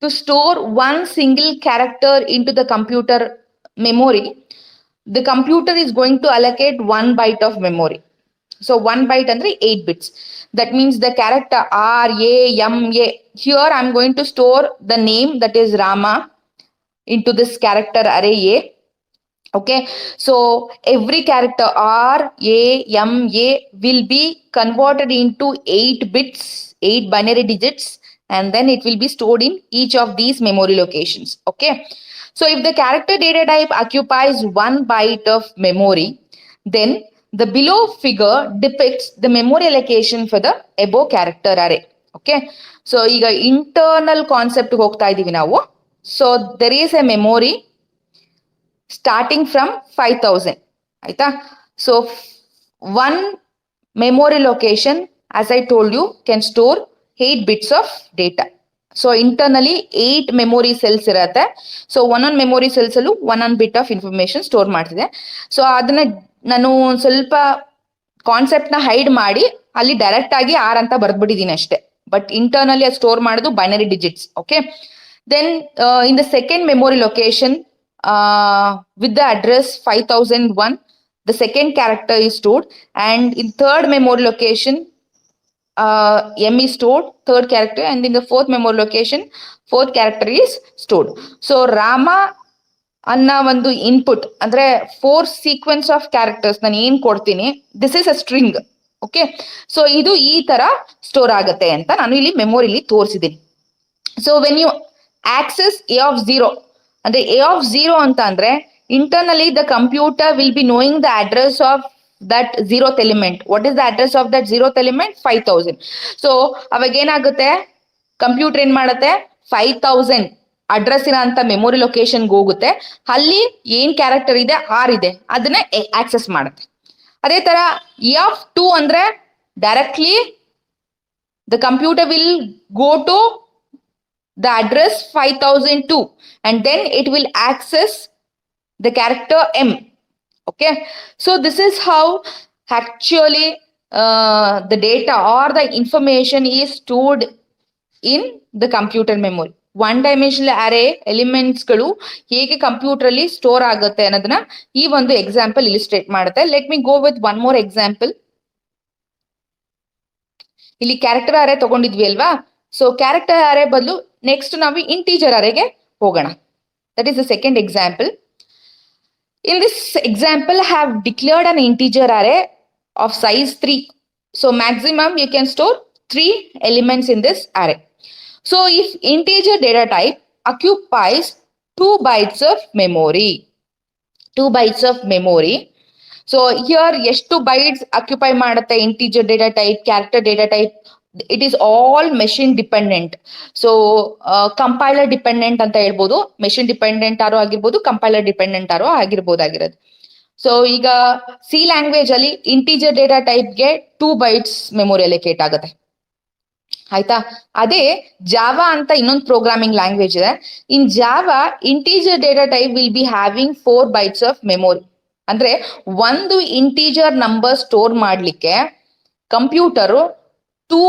to store one single character into the computer memory, the computer is going to allocate 1 byte of memory. So 1 byte andre 8 bits. That means the character R, A, M, A. Here I am going to store the name, that is Rama, into this character array A. Okay. So every character R, A, M, A will be converted into 8 bits, 8 binary digits, and then it will be stored in each of these memory locations. Okay. So if the character data type occupies 1 byte of memory, then the below figure depicts the memory allocation for the above character array. Okay. So ಈಗ internal concept ಹೋಗ್ತಾ ಇದೀವಿ ನಾವು. So there is a memory starting from 5000. ಆಯ್ತಾ. So one memory location, as I told you, can store 8 bits of data. So internally 8 memory cells ಇರತ್ತೆ. So ಒಂದೊಂದು memory cells ಅಲ್ಲೂ ಒಂದೊಂದು bit of information store ಮಾಡ್ತಿದೆ. So ಅದನ್ನ ನಾನು ಒಂದ್ ಸ್ವಲ್ಪ ಕಾನ್ಸೆಪ್ಟ್ ನ ಹೈಡ್ ಮಾಡಿ ಅಲ್ಲಿ ಡೈರೆಕ್ಟ್ ಆಗಿ ಆರ್ ಅಂತ ಬರ್ದ್ಬಿಟ್ಟಿದೀನಿ ಅಷ್ಟೇ. ಬಟ್ ಇಂಟರ್ನಲಿ ಅದು ಸ್ಟೋರ್ ಮಾಡೋದು binary digits. Okay. Then in the second memory location with the address 5001, the second character is stored, and in third memory location M is stored, third character, and in the fourth memory location fourth character is stored. So Rama ಅನ್ನ ಒಂದು input ಅಂದ್ರೆ 4 sequence of characters ನಾನು ಏನ್ ಕೊಡ್ತೀನಿ, this is a string. Okay. So ಇದು ಈ ತರ store ಆಗುತ್ತೆ ಅಂತ ನಾನು ಇಲ್ಲಿ ಮೆಮೊರಿಲಿ ತೋರಿಸಿದ್ದೀನಿ. So when you access a of 0, ಅಂದ್ರೆ ಎ ಆಫ್ 0 ಅಂತ ಅಂದ್ರೆ internally the computer will be knowing the address of that 0th element. What is the address of that 0th element? 5000. So ಅವಾಗ ಏನಾಗುತ್ತೆ, ಕಂಪ್ಯೂಟರ್ ಏನ್ ಮಾಡುತ್ತೆ, 5000 ಅಡ್ರೆಸ್ ಇರೋಂತ ಮೆಮೊರಿ ಲೊಕೇಶನ್ಗೆ ಹೋಗುತ್ತೆ. ಅಲ್ಲಿ ಏನ್ ಕ್ಯಾರೆಕ್ಟರ್ ಇದೆ, ಆರ್ ಇದೆ, ಅದನ್ನ ಆಕ್ಸೆಸ್ ಮಾಡುತ್ತೆ. ಅದೇ ತರ ಎ ಆಫ್ 2 ಅಂದ್ರೆ directly the computer will go to the address 5002 and then it will access the character M. Okay. So this is how actually the data or the information is stored in the computer memory. One dimensional array elements ಗಳು ಹೇಗೆ computer ಅಲ್ಲಿ store ಆಗುತ್ತೆ ಅನ್ನೋದನ್ನ ಈ ಒಂದು example ಇಲಿಸ್ಟ್ರೇಟ್ ಮಾಡುತ್ತೆ. Let me go with one more example. ಇಲ್ಲಿ character ಅರೇ ತಗೊಂಡಿದ್ವಿ ಅಲ್ವಾ. ಸೊ ಕ್ಯಾರೆಕ್ಟರ್ ಅರೇ ಬದಲು ನೆಕ್ಸ್ಟ್ ನಾವು ಇಂಟೀಜರ್ ಅರೇಗೆ ಹೋಗೋಣ. That is the second example. In this example, I have declared an integer array of size 3. So maximum you can store 3 elements in this array. So if integer data type occupies 2 bytes of memory, 2 bytes of memory. So here ಎಷ್ಟು bytes occupy ಮಾಡುತ್ತೆ integer data type, character data type, it is all machine dependent. So compiler dependent ಅಂತ ಹೇಳ್ಬೋದು, machine dependent ಆರೋ ಆಗಿರ್ಬೋದು, compiler dependent ಆರೋ ಆಗಿರ್ಬೋದಾಗಿರೋದು. So ಈಗ C language ಅಲ್ಲಿ ಇಂಟೀಜರ್ ಡೇಟಾ ಟೈಪ್ಗೆ 2 bytes ಮೆಮೊರಿ ಅಲೋಕೇಟ್ ಆಗುತ್ತೆ. ಆಯ್ತಾ? ಅದೇ ಜಾವಾ ಅಂತ ಇನ್ನೊಂದು ಪ್ರೋಗ್ರಾಮಿಂಗ್ ಲ್ಯಾಂಗ್ವೇಜ್ ಇದೆ. In Java integer data type will be having 4 bytes of memory. ಅಂದ್ರೆ ಒಂದು ಇಂಟೀಜರ್ ನಂಬರ್ ಸ್ಟೋರ್ ಮಾಡ್ಲಿಕ್ಕೆ ಕಂಪ್ಯೂಟರ್ 2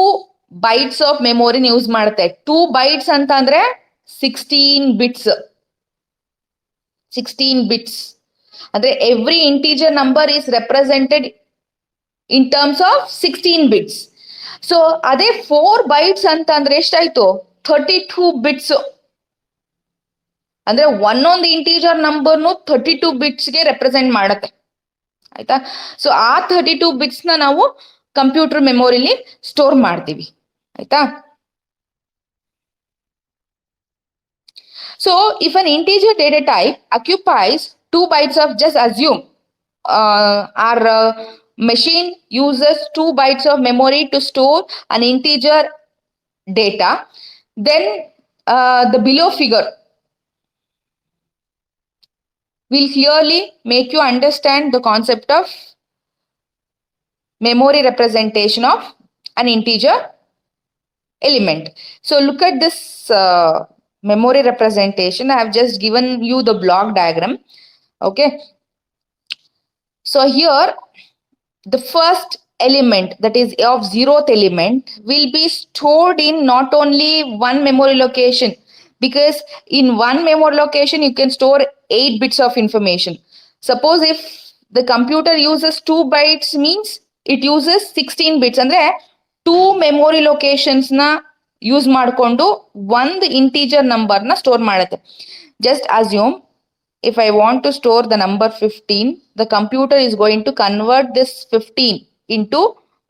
bytes ಆಫ್ ಮೆಮೊರಿನ ಯೂಸ್ ಮಾಡುತ್ತೆ. 2 bytes ಅಂತ ಅಂದ್ರೆ 16 bits. 16 bits ಅಂದ್ರೆ every integer number is represented in terms of 16 bits. So ಅದೇ 4 bytes ಅಂತ ಅಂದ್ರೆ ಎಷ್ಟಾಯ್ತು? 32 bits. ಅಂದ್ರೆ ಒಂದೊಂದು ಇಂಟೀಜರ್ ನಂಬರ್ನು 32 bits ಗೆ ರೆಪ್ರೆಸೆಂಟ್ ಮಾಡುತ್ತೆ. ಆಯ್ತಾ? ಸೊ ಆ 32 bits ನ ನಾವು ಕಂಪ್ಯೂಟರ್ ಮೆಮೊರಿಲಿ ಸ್ಟೋರ್ ಮಾಡ್ತೀವಿ. ಆಯ್ತಾ? So if an integer data type occupies 2 bytes of, just assume our machine uses 2 bytes of memory to store an integer data, then the below figure will clearly make you understand the concept of memory representation of an integer element. So look at this memory representation. I have just given you the block diagram. Okay. So here the first element, that is of 0th element, will be stored in not only one memory location, because in one memory location you can store 8 bits of information. Suppose if the computer uses 2 bytes, means it uses 16 bits. ಅಂದ್ರೆ 2 memory locations ನ use ಮಾಡಿಕೊಂಡು ಒಂದು integer number ನ store ಮಾಡುತ್ತೆ. Just assume if I want to store the number 15, the computer is going to convert this 15 into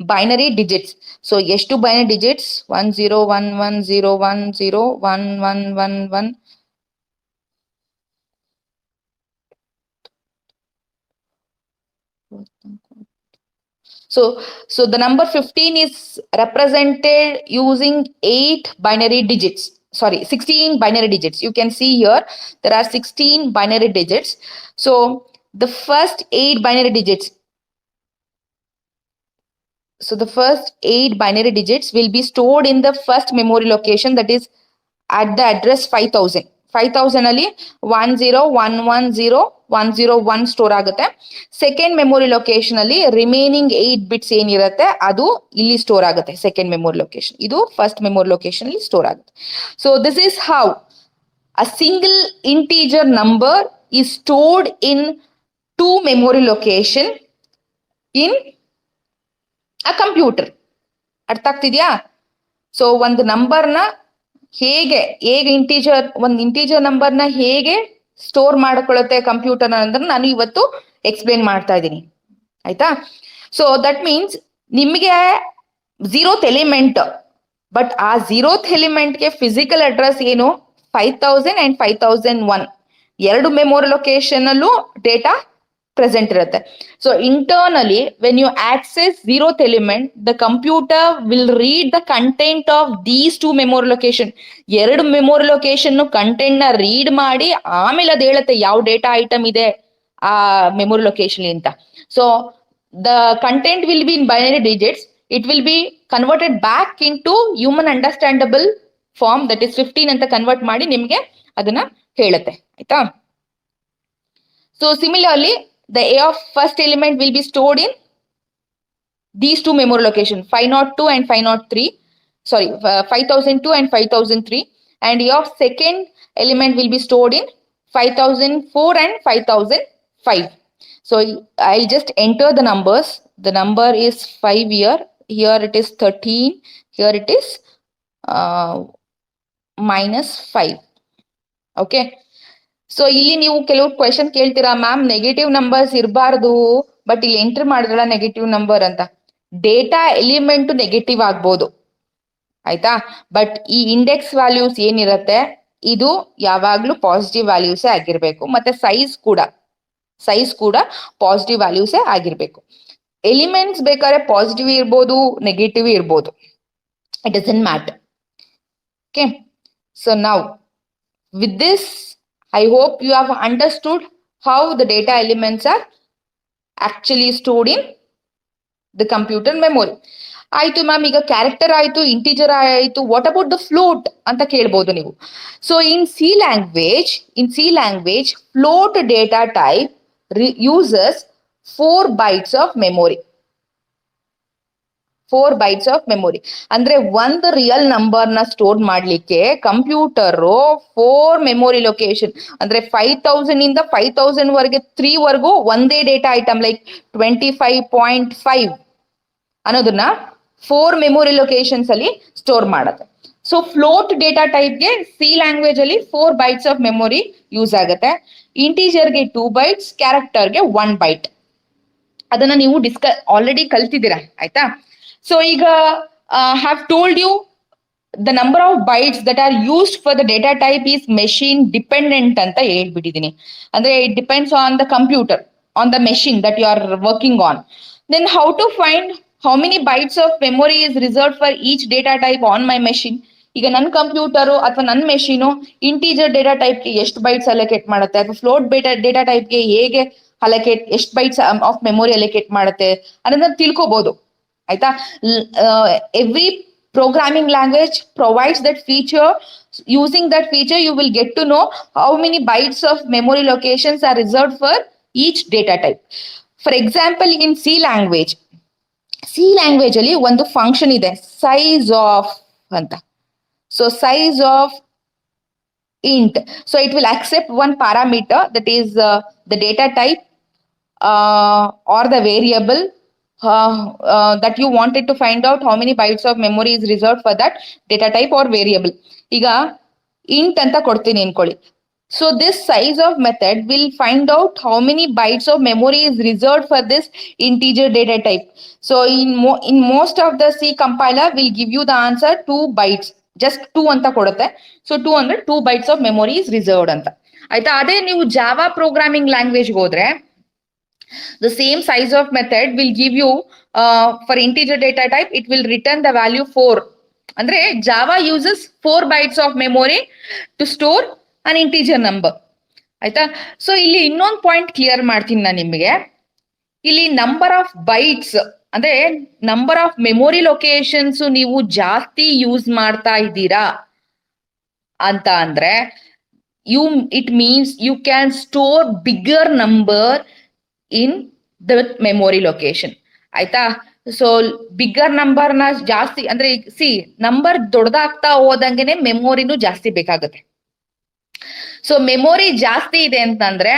binary digits. So ಎಷ್ಟು binary digits? 101101011111. So the number 15 is represented using 8 binary digits. Sorry, 16 binary digits. You can see here there are 16 binary digits. So the first 8 binary digits. So the first 8 binary digits will be stored in the first memory location, that is at the address 5000. 5000 ಅಲ್ಲಿ 10110 store ಆಗುತ್ತೆ. Second memory location ಅಲ್ಲಿ remaining 8 bits ಏನಿರುತ್ತೆ ಅದು ಇಲ್ಲಿ store ಆಗುತ್ತೆ. Second memory location, ಇದು first memory location ಅಲ್ಲಿ store ಆಗುತ್ತೆ. So this is how a single integer number is stored in 2 memory location in a computer. ಅರ್ಥ ಆಗ್ತಿದ್ಯಾ? ಸೊ ಒಂದು ನಂಬರ್ನ ಹೇಗೆ ಒಂದು ಇಂಟೀಜರ್ ನಂಬರ್ನ ಹೇಗೆ ಸ್ಟೋರ್ ಮಾಡ್ಕೊಳ್ಳುತ್ತೆ ಕಂಪ್ಯೂಟರ್ ಅಂದ್ರೆ ನಾನು ಇವತ್ತು ಎಕ್ಸ್ಪ್ಲೇನ್ ಮಾಡ್ತಾ ಇದ್ದೀನಿ. ಆಯ್ತಾ? ಸೊ ದಟ್ ಮೀನ್ಸ್ ನಿಮಗೆ 0th ಎಲಿಮೆಂಟ್, ಬಟ್ ಆ 0th ಎಲಿಮೆಂಟ್ಗೆ ಫಿಸಿಕಲ್ ಅಡ್ರೆಸ್ ಏನು? 5000 and 5001 ಎರಡು ಮೆಮೊರಿ ಲೊಕೇಶನ್ ಅಲ್ಲೂ ಡೇಟಾ ಪ್ರೆಸೆಂಟ್ ಇರುತ್ತೆ. So internally when you access 0th element, the computer will read the content of these 2 memory location. ಎರಡು memory location content ನ read ಮಾಡಿ ಆಮೇಲೆ ಅದು ಹೇಳುತ್ತೆ ಯಾವ ಡೇಟಾ ಐಟಮ್ ಇದೆ ಆ ಮೆಮೊರಿ ಲೊಕೇಶನ್ ಅಂತ. So the content will be in binary digits. It will be converted back into human understandable form, that is 15 ಅಂತ ಕನ್ವರ್ಟ್ ಮಾಡಿ ನಿಮ್ಗೆ ಅದನ್ನ ಹೇಳುತ್ತೆ. ಆಯ್ತಾ? So similarly the A of first element will be stored in these 2 memory locations, 502 and 503. Sorry, 5002 and 5003. And A of second element will be stored in 5004 and 5005. So I'll just enter the numbers. The number is 5 here. Here it is 13. Here it is -5. Okay. So ಇಲ್ಲಿ ನೀವು ಕೆಲವು question ಕೇಳ್ತೀರಾ, ma'am negative numbers ಇರಬಾರ್ದು, but ಇಲ್ಲಿ entry ಮಾಡಿದ್ರಲ್ಲ negative number ಅಂತ. Data element negative ಆಗ್ಬೋದು. ಆಯ್ತಾ? ಬಟ್ ಈ ಇಂಡೆಕ್ಸ್ ವ್ಯಾಲ್ಯೂಸ್ ಏನಿರುತ್ತೆ ಇದು ಯಾವಾಗ್ಲೂ ಪಾಸಿಟಿವ್ ವ್ಯಾಲ್ಯೂಸೇ ಆಗಿರ್ಬೇಕು. ಮತ್ತೆ ಸೈಜ್ ಕೂಡ ಪಾಸಿಟಿವ್ ವ್ಯಾಲ್ಯೂಸೇ ಆಗಿರ್ಬೇಕು. ಎಲಿಮೆಂಟ್ಸ್ ಬೇಕಾದ್ರೆ ಪಾಸಿಟಿವ್ ಇರ್ಬೋದು, ನೆಗೆಟಿವ್ ಇರ್ಬೋದು. It doesn't matter. Okay. So now with this, I hope you have understood how the data elements are actually stored in the computer memory. ಆಯ್ತು ಮ್ಯಾಮ್, ಈಗ character ಆಯ್ತು, integer ಆಯ್ತು, what about the float ಅಂತ ಕೇಳ್ಬೋದು ನೀವು. So in C language float data type uses 4 bytes of memory. 4 bytes of memory ಅಂದ್ರೆ ಒಂದು real number ನ ಸ್ಟೋರ್ ಮಾಡ್ಲಿಕ್ಕೆ ಕಂಪ್ಯೂಟರ್ 4 ಮೆಮೊರಿ ಲೊಕೇಶನ್ ಅಂದ್ರೆ 5000 ಇಂದ 5000 ವರೆಗೆ 3 ವರೆಗೂ ಒಂದೇ ಡೇಟಾ ಐಟಮ್ ಲೈಕ್ 25.5 ಅನ್ನೋದನ್ನ 4 ಮೆಮೊರಿ ಲೊಕೇಶನ್ಸ್ ಅಲ್ಲಿ ಸ್ಟೋರ್ ಮಾಡುತ್ತೆ. ಸೊ ಫ್ಲೋಟ್ ಡೇಟಾ ಟೈಪ್ಗೆ ಸಿ ಲ್ಯಾಂಗ್ವೇಜ್ ಅಲ್ಲಿ 4 bytes ಆಫ್ ಮೆಮೊರಿ ಯೂಸ್ ಆಗುತ್ತೆ. ಇಂಟೀಜರ್ಗೆ 2 bytes, ಕ್ಯಾರೆಕ್ಟರ್ಗೆ 1 byte. ಅದನ್ನ ನೀವು ಆಲ್ರೆಡಿ ಕಲ್ತಿದ್ದೀರಾ, ಆಯ್ತಾ? ಸೊ ಈಗ have told you the number of bytes that are used for the data type is machine dependent ಅಂತ ಹೇಳ್ಬಿಟ್ಟಿದ್ದೀನಿ. ಅಂದ್ರೆ it depends on the computer, on the machine that you are working on. Then how to find how many bytes of memory is reserved for each data type on my machine? ಈಗ ನನ್ನ computer ಅಥವಾ ನನ್ನ machine integer data ಟೈಪ್ಗೆ ಎಷ್ಟು bites allocate ಮಾಡುತ್ತೆ, ಅಥವಾ float data ಟೈಪ್ಗೆ ಹೇಗೆ ಎಷ್ಟು bites of memory allocate ಮಾಡುತ್ತೆ ಅನ್ನೋದನ್ನ ತಿಳ್ಕೊಬಹುದು, ಆಯ್ತಾ? Every programming language provides that feature. Using that feature, you will get to know how many bytes of memory locations are reserved for each data type. For example, in C language ಅಲ್ಲಿ ಒಂದು function ಇದೆ, size of ಅಂತ. So size of int. So it will accept one parameter, that is the data type or the variable that you wanted to find out how many bytes of memory is reserved for that data type or variable. ಈಗ int ಅಂತ ಕೊಡ್ತೀನಿ ಅನ್ಕೊಳ್ಳಿ. So this size of method will find out how many bytes of memory is reserved for this integer data type. So in most of the C compiler will give you the answer 2 bytes. Just 2 ಅಂತ ಕೊಡುತ್ತೆ. So 2 ಅಂದ್ರೆ 2 bytes of memory is reserved ಅಂತ, ಆಯ್ತಾ? ಅದೇ ನೀವು Java programming language ಹೋದ್ರೆ the same size of method will give you for integer data type, it will return the value 4. ಅಂದ್ರೆ Java uses 4 bytes of memory to store an integer number, ಆಯ್ತಾ? So ಇಲ್ಲಿ ಇನ್ನೊಂದು point clear ಮಾಡ್ತೀನಿ ನಾನು ನಿಮಗೆ. ಇಲ್ಲಿ number of bytes ಅಂದ್ರೆ number of memory locations ನೀವು ಜಾಸ್ತಿ ಯೂಸ್ ಮಾಡ್ತಾ ಇದ್ದೀರಾ ಅಂತ ಅಂದ್ರೆ it means you can store bigger number in the memory location, ಆಯ್ತಾ? ಸೊ ಬಿಗ್ಗರ್ ನಂಬರ್ ನ ಜಾಸ್ತಿ ಅಂದ್ರೆ ನಂಬರ್ ದೊಡ್ಡದಾಗ್ತಾ ಹೋದಂಗೆನೆ ಮೆಮೊರಿನೂ ಜಾಸ್ತಿ ಬೇಕಾಗುತ್ತೆ. ಸೊ ಮೆಮೊರಿ ಜಾಸ್ತಿ ಇದೆ ಅಂತಂದ್ರೆ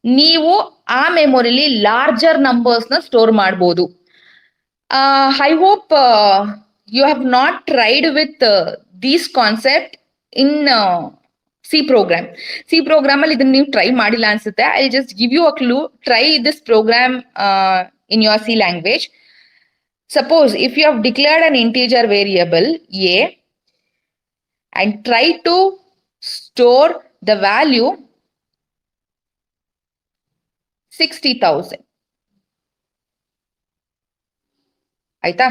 ನೀವು ಆ ಮೆಮೊರಿಲಿ ಲಾರ್ಜರ್ ನಂಬರ್ಸ್ ನ ಸ್ಟೋರ್ ಮಾಡ್ಬೋದು. I hope you have not tried with these concept in C program ಅಲ್ಲಿ ಇದನ್ನ ನೀವು ಟ್ರೈ ಮಾಡಿಲ್ಲ ಅನ್ಸುತ್ತೆ. I just give you a clue. Try this program in your C language. Suppose if you have declared an integer variable a and try to store the value 60,000, ಆಯ್ತಾ?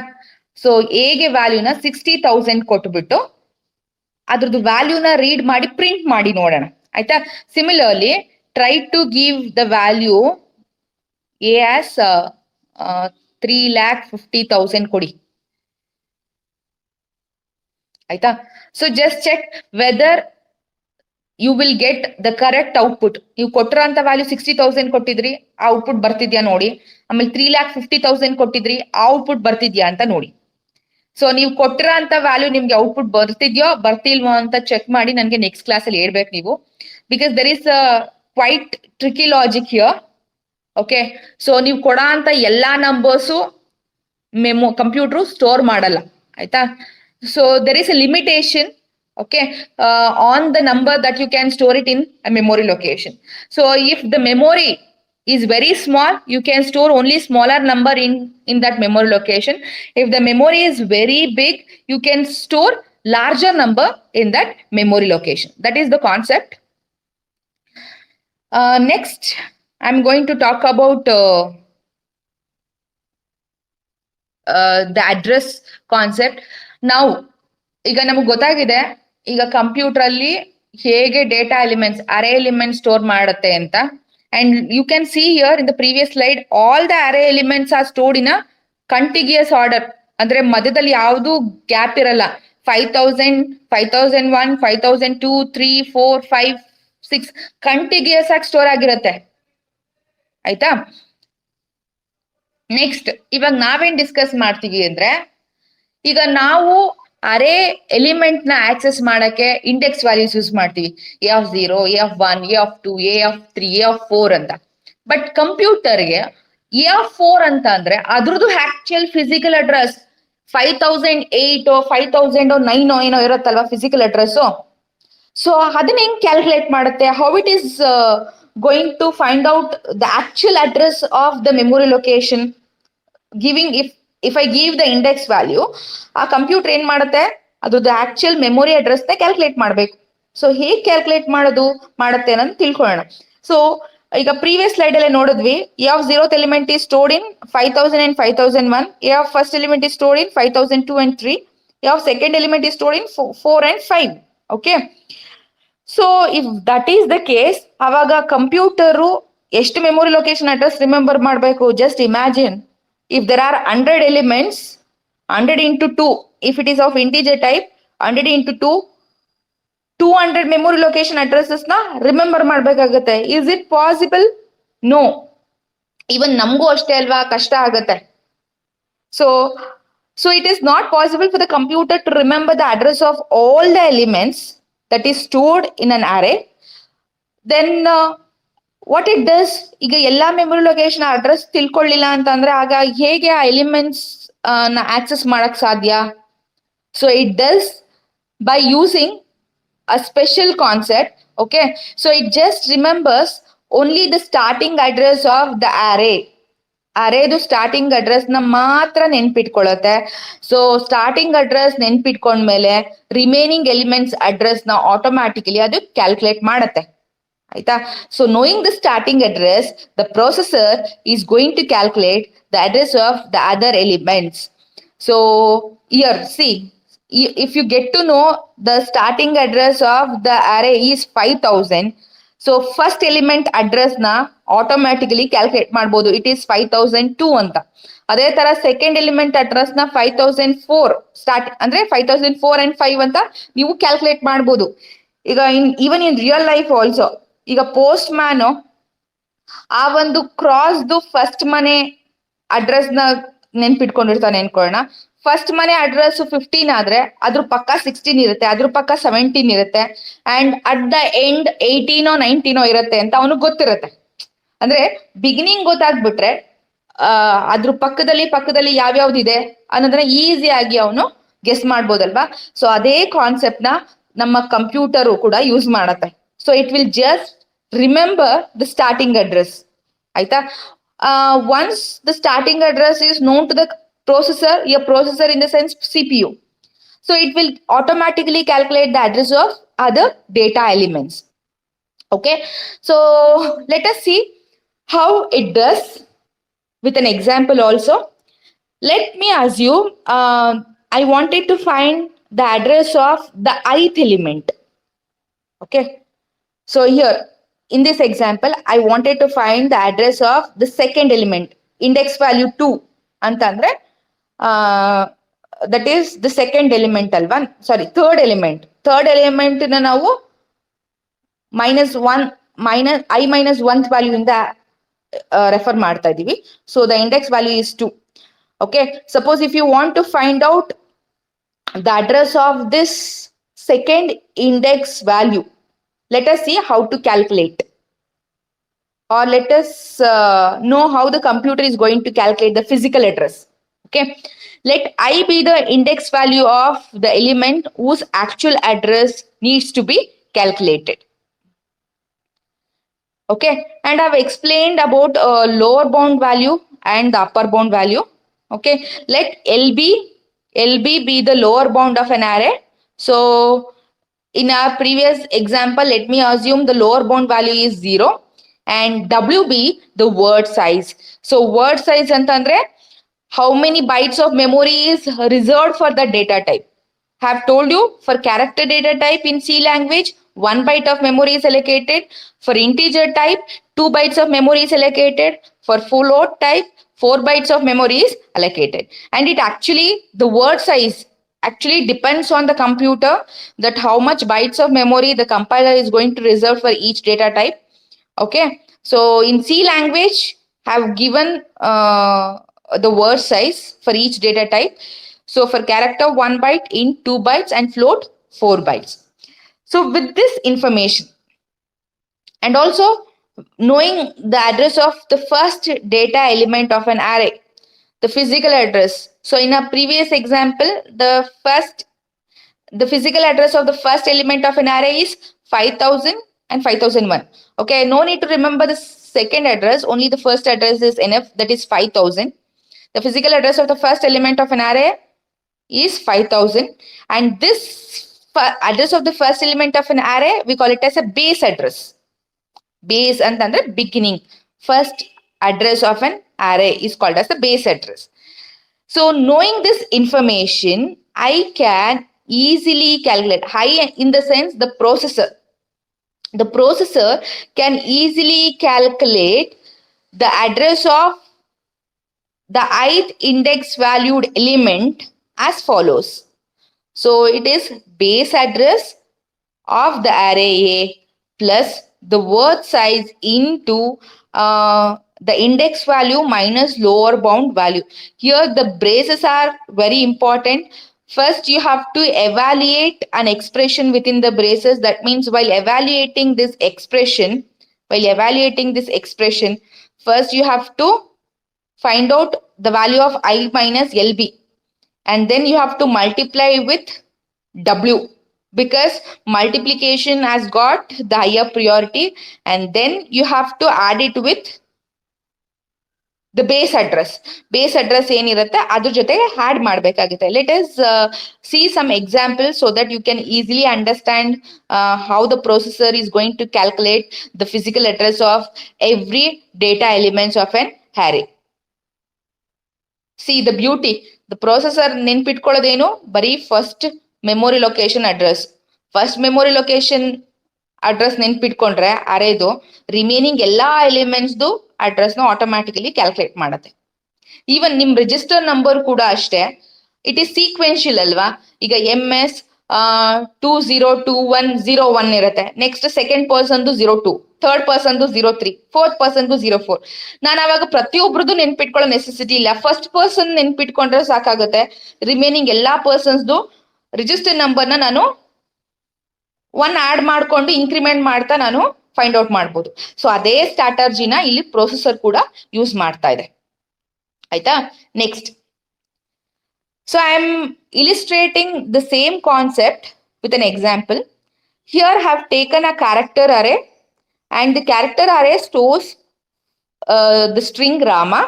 So ಎಗೆ ವ್ಯಾಲ್ಯೂನ 60,000 ಕೊಟ್ಬಿಟ್ಟು ಅದ್ರದ್ದು ವ್ಯಾಲ್ಯೂನ read ಮಾಡಿ print ಮಾಡಿ ನೋಡೋಣ, ಆಯ್ತಾ? Similarly try to give the value a as 3,50,000 ಕೊಡಿ, ಆಯ್ತಾ? So just check whether you will get the correct output. ನೀವು ಕೊಟ್ಟಿರೋ ಅಂತ ವ್ಯಾಲ್ಯೂ 60,000 ಕೊಟ್ಟಿದ್ರಿ, ಆ ಔಟ್ಪುಟ್ ಬರ್ತಿದ್ಯಾ ನೋಡಿ. ಆಮೇಲೆ 3,50,000 ಕೊಟ್ಟಿದ್ರಿ, ಆ ಔಟ್ಪುಟ್ ಬರ್ತಿದ್ಯಾ ಅಂತ ನೋಡಿ. ಸೊ ನೀವು ಕೊಟ್ಟಿರೋ ಅಂತ ವ್ಯಾಲ್ಯೂ ನಿಮ್ಗೆ ಔಟ್ಪುಟ್ ಬರ್ತಿದ್ಯೋ ಬರ್ತಿಲ್ವೋ ಅಂತ ಚೆಕ್ ಮಾಡಿ ನನಗೆ ನೆಕ್ಸ್ಟ್ ಕ್ಲಾಸ್ ಅಲ್ಲಿ ಹೇಳ್ಬೇಕು ನೀವು. Because there is quite tricky logic here. Okay, so ನೀವು ಕೊಡೋ ಅಂತ ಎಲ್ಲಾ ನಂಬರ್ಸು ಕಂಪ್ಯೂಟರ್ ಸ್ಟೋರ್ ಮಾಡಲ್ಲ, ಆಯ್ತಾ? So there is a limitation, okay, on the number that you can store it in a memory location. So if the memory is very small, you can store only smaller number in that memory location. If the memory is very big, you can store larger number in that memory location. That is the concept. Next, I'm going to talk about the address concept. ನಾವು ಈಗ ನಮಗೆ ಗೊತ್ತಾಗಿದೆ ಈಗ computer ಅಲ್ಲಿ ಹೇಗೆ data elements array element store ಮಾಡುತ್ತೆ ಅಂತ. And you can see here in the previous slide all the array elements are stored in a contiguous order. ಅಂದ್ರೆ ಮಧ್ಯದಲ್ಲಿ ಯಾವುದು ಗ್ಯಾಪ್ ಇರಲ್ಲ. 5000, 5001, 5002, 3, 4, 5, 6 ಕಂಟಿಗ್ಯೂಸ್ ಆಗಿ ಸ್ಟೋರ್ ಆಗಿರುತ್ತೆ. ಆಯ್ತಾ? ನೆಕ್ಸ್ಟ್ ಇವಾಗ ನಾವೇನ್ ಡಿಸ್ಕಸ್ ಮಾಡ್ತೀವಿ ಅಂದ್ರೆ, ಈಗ ನಾವು ಅರೇ ಎಲಿಮೆಂಟ್ ನ ಆಕ್ಸೆಸ್ ಮಾಡಕ್ಕೆ ಇಂಡೆಕ್ಸ್ ವ್ಯಾಲ್ಯೂಸ್ ಯೂಸ್ ಮಾಡ್ತೀವಿ. A0, A1, A2, A3, A4 ಅಂತ. ಬಟ್ ಕಂಪ್ಯೂಟರ್ಗೆ A4 ಅಂತ ಅಂದ್ರೆ ಅದ್ರದ್ದು ಆಕ್ಚುಯಲ್ ಫಿಸಿಕಲ್ ಅಡ್ರೆಸ್ 5008 5009 ಏನೋ ಇರುತ್ತಲ್ವಾ ಫಿಸಿಕಲ್ ಅಡ್ರೆಸ್. ಸೊ ಅದನ್ನ ಹೆಂಗ್ ಕ್ಯಾಲ್ಕುಲೇಟ್ ಮಾಡುತ್ತೆ? How it is going to find out the actual address of the memory location giving if I give the index value, ಆ ಕಂಪ್ಯೂಟರ್ ಏನ್ ಮಾಡುತ್ತೆ, ಅದ್ರದ್ದು ಆಕ್ಚುಯಲ್ ಮೆಮೊರಿ ಅಡ್ರೆಸ್ ನ ಕ್ಯಾಲ್ಕುಲೇಟ್ ಮಾಡ್ಬೇಕು. ಸೊ ಹೇಗ್ ಕ್ಯಾಲ್ಕುಲೇಟ್ ಮಾಡುತ್ತೆ ಅನ್ನೋದು ತಿಳ್ಕೊಳ್ಳೋಣ. ಸೊ ಈಗ ಪ್ರೀವಿಯಸ್ ಸ್ಲೈಡ್ ಅಲ್ಲಿ ನೋಡಿದ್ವಿ, a of 0th element is stored in 5000 and 5001, a of first element is stored in 5002 and 3, a of second element is stored in 4 and 5. Okay, so if that is the case, ಅವಾಗ computer ಎಷ್ಟು memory location address remember ಮಾಡಬೇಕು? Just imagine, if there are 100 elements, 100 into 2, if it is of integer type, 100 into 2, 200 memory location addresses na remember ಮಾಡಬೇಕಾಗುತ್ತೆ. Is it possible? No. Even ನಮಗೂ ಅಷ್ಟೇ ಅಲ್ವಾ, ಕಷ್ಟ ಆಗುತ್ತೆ. So it is not possible for the computer to remember the address of all the elements that is stored in an array. Then what it does, ಈಗ ಎಲ್ಲಾ memory location address ತಿಳ್ಕೊಳ್ಳಿಲ್ಲ ಅಂತಂದ್ರೆ ಆಗ ಹೇಗೆ ಆ ಎಲಿಮೆಂಟ್ಸ್ ನ ಆಕ್ಸೆಸ್ ಮಾಡಕ್ ಸಾಧ್ಯ? So it does by using a special concept. Okay, so it just remembers only the starting address of the ಅರೇದು ಸ್ಟಾರ್ಟಿಂಗ್ ಅಡ್ರೆಸ್ ನ ಮಾತ್ರ ನೆನ್ಪಿಟ್ಕೊಳ್ಳುತ್ತೆ. ಸೊ ಸ್ಟಾರ್ಟಿಂಗ್ ಅಡ್ರೆಸ್ ನೆನ್ಪಿಟ್ಕೊಂಡ್ಮೇಲೆ ರಿಮೈನಿಂಗ್ ಎಲಿಮೆಂಟ್ಸ್ ಅಡ್ರೆಸ್ ನ ಆಟೋಮ್ಯಾಟಿಕಲಿ ಅದು ಕ್ಯಾಲ್ಕುಲೇಟ್ ಮಾಡುತ್ತೆ. ಆಯ್ತಾ? So knowing the starting address, the processor is going to calculate the address of the other elements. So here see, if you get to know the starting address of the array is 5000, so first element address na automatically calculate ಮಾಡಬಹುದು, it is 5002 ಅಂತ. ಅದೇ ತರ second element address ನ 5004 start ಅಂದ್ರೆ 5004 and 5 ಅಂತ ನೀವು calculate ಮಾಡಬಹುದು. ಈಗ even in real life also, ಈಗ ಪೋಸ್ಟ್ ಮ್ಯಾನ್ ಆ ಒಂದು ಕ್ರಾಸ್ದು ಫಸ್ಟ್ ಮನೆ ಅಡ್ರೆಸ್ ನ ನೆನ್ಪಿಟ್ಕೊಂಡಿರ್ತಾನೆ ಅನ್ಕೊಳ್ಳೋಣ. ಫಸ್ಟ್ ಮನೆ ಅಡ್ರೆಸ್ 15 ಆದ್ರೆ ಅದ್ರ ಪಕ್ಕ 16 ಇರುತ್ತೆ, ಅದ್ರ ಪಕ್ಕ 17 ಇರುತ್ತೆ, ಅಂಡ್ ಅಟ್ ದ ಎಂಡ್ 18 19 ಇರುತ್ತೆ ಅಂತ ಅವನಿಗೆ ಗೊತ್ತಿರುತ್ತೆ. ಅಂದ್ರೆ ಬಿಗಿನಿಂಗ್ ಗೊತ್ತಾಗ್ಬಿಟ್ರೆ ಅದ್ರ ಪಕ್ಕದಲ್ಲಿ ಯಾವ್ಯಾವ್ದಿದೆ ಅನ್ನೋದನ್ನ ಈಸಿಯಾಗಿ ಅವನು ಗೆಸ್ ಮಾಡ್ಬೋದಲ್ವಾ. ಸೊ ಅದೇ ಕಾನ್ಸೆಪ್ಟ್ ನ ನಮ್ಮ ಕಂಪ್ಯೂಟರು ಕೂಡ ಯೂಸ್ ಮಾಡತ್ತೆ. So it will just remember the starting address. ಆಯ್ತಾ? Once the starting address is known to the processor, a processor in the sense CPU, so it will automatically calculate the address of other data elements. Okay, so let us see how it does with an example also. Let me assume I wanted to find the address of the ith element. Okay, so here in this example I wanted to find the address of the second element, index value 2 ಅಂತಂದ್ರೆ that is the second element ಅಲ್ವಾ, ಸಾರಿ third element ನ ನಾವು -1 value ಇಂದ refer ಮಾಡ್ತಾ ಇದೀವಿ. So the index value is 2. Okay, suppose if you want to find out the address of this second index value, let us see how to calculate, or let us know how the computer is going to calculate the physical address. Okay, let I be the index value of the element whose actual address needs to be calculated. Okay, and I've explained about lower bound value and the upper bound value. Okay, let LB be the lower bound of an array. So in our previous example, let me assume the lower bound value is 0 and WB the word size. So word size ಅಂತಂದ್ರೆ how many bytes of memory is reserved for the data type. have told you for character data type in C language, 1 byte of memory is allocated. For integer type, 2 bytes of memory is allocated. For float type, 4 bytes of memory is allocated. And it actually, the word size actually depends on the computer, that how much bytes of memory the compiler is going to reserve for each data type. Okay, so in C language, have given the word size for each data type. So for character, 1 byte, int 2 bytes, and float 4 bytes. So with this information, and also knowing the address of the first data element of an array, the physical address. So in a previous example, the physical address of the first element of an array is 5000 and 5001. Okay, no need to remember the second address, only the first address is enough, that is 5000. The physical address of the first element of an array is 5000, and this address of the first element of an array, we call it as a base address. Base and then the beginning. First address of an array is called as the base address. So knowing this information, I can easily calculate. High in the sense the processor can easily calculate the address of the ith index valued element as follows. So it is base address of the array A plus the word size into the index value minus lower bound value. Here the braces are very important. First, you have to evaluate an expression within the braces. That means while evaluating this expression, first you have to find out the value of I minus LB, and then you have to multiply with W, because multiplication has got the higher priority, and then you have to add it with the base address ಏನಿರುತ್ತೆ ಅದ್ರ ಜೊತೆಗೆ add ಮಾಡಬೇಕಾಗುತ್ತೆ. Let us see some examples so that you can easily understand how the processor is going to calculate the physical address of every data elements of an array. See the beauty. The processor ನೆನ್ಪಿಟ್ಕೊಳ್ಳೋದೇನು, ಬರೀ first memory location address. First memory location address ನೆನ್ಪಿಟ್ಕೊಂಡ್ರೆ ಅರೇದು remaining ಎಲ್ಲಾ ಎಲಿಮೆಂಟ್ಸ್ದು address ನ automatically calculate ಮಾಡುತ್ತೆ. Even ನಿಮ್ register number ಕೂಡ ಅಷ್ಟೇ, ಇಟ್ ಈಸ್ ಸೀಕ್ವೆನ್ಶಿಯಲ್ ಅಲ್ವಾ. ಈಗ MS 202101 ಇರುತ್ತೆ, ನೆಕ್ಸ್ಟ್ ಸೆಕೆಂಡ್ ಪರ್ಸನ್ದು 02, ಥರ್ಡ್ ಪರ್ಸನ್ದು 03, ಫೋರ್ತ್ ಪರ್ಸನ್ದು 04. ನಾನು ಅವಾಗ ಪ್ರತಿಯೊಬ್ರದ್ದು ನೆನ್ಪಿಟ್ಕೊಳ್ಳೋ ನೆಸೆಸಿಟಿ ಇಲ್ಲ, ಫಸ್ಟ್ ಪರ್ಸನ್ ನೆನ್ಪಿಟ್ಕೊಂಡ್ರೆ ಸಾಕಾಗುತ್ತೆ. ರಿಮೈನಿಂಗ್ ಎಲ್ಲಾ ಪರ್ಸನ್ಸ್ದು ರಿಜಿಸ್ಟರ್ ನಂಬರ್ನ ನಾನು ಒನ್ ಆಡ್ ಮಾಡ್ಕೊಂಡು ಇನ್ಕ್ರಿಮೆಂಟ್ ಮಾಡ್ತಾ ನಾನು ಫೈಂಡ್ ಔಟ್ ಮಾಡ್ಬೋದು. ಸೊ ಅದೇ ಸ್ಟ್ರಾಟರ್ಜಿನ ಇಲ್ಲಿ ಪ್ರೊಸೆಸರ್ ಕೂಡ ಯೂಸ್ ಮಾಡ್ತಾ ಇದೆ. ಆಯ್ತಾ, next. So I am illustrating the same concept with an example. Here I have taken a character array, and the character array stores the string Rama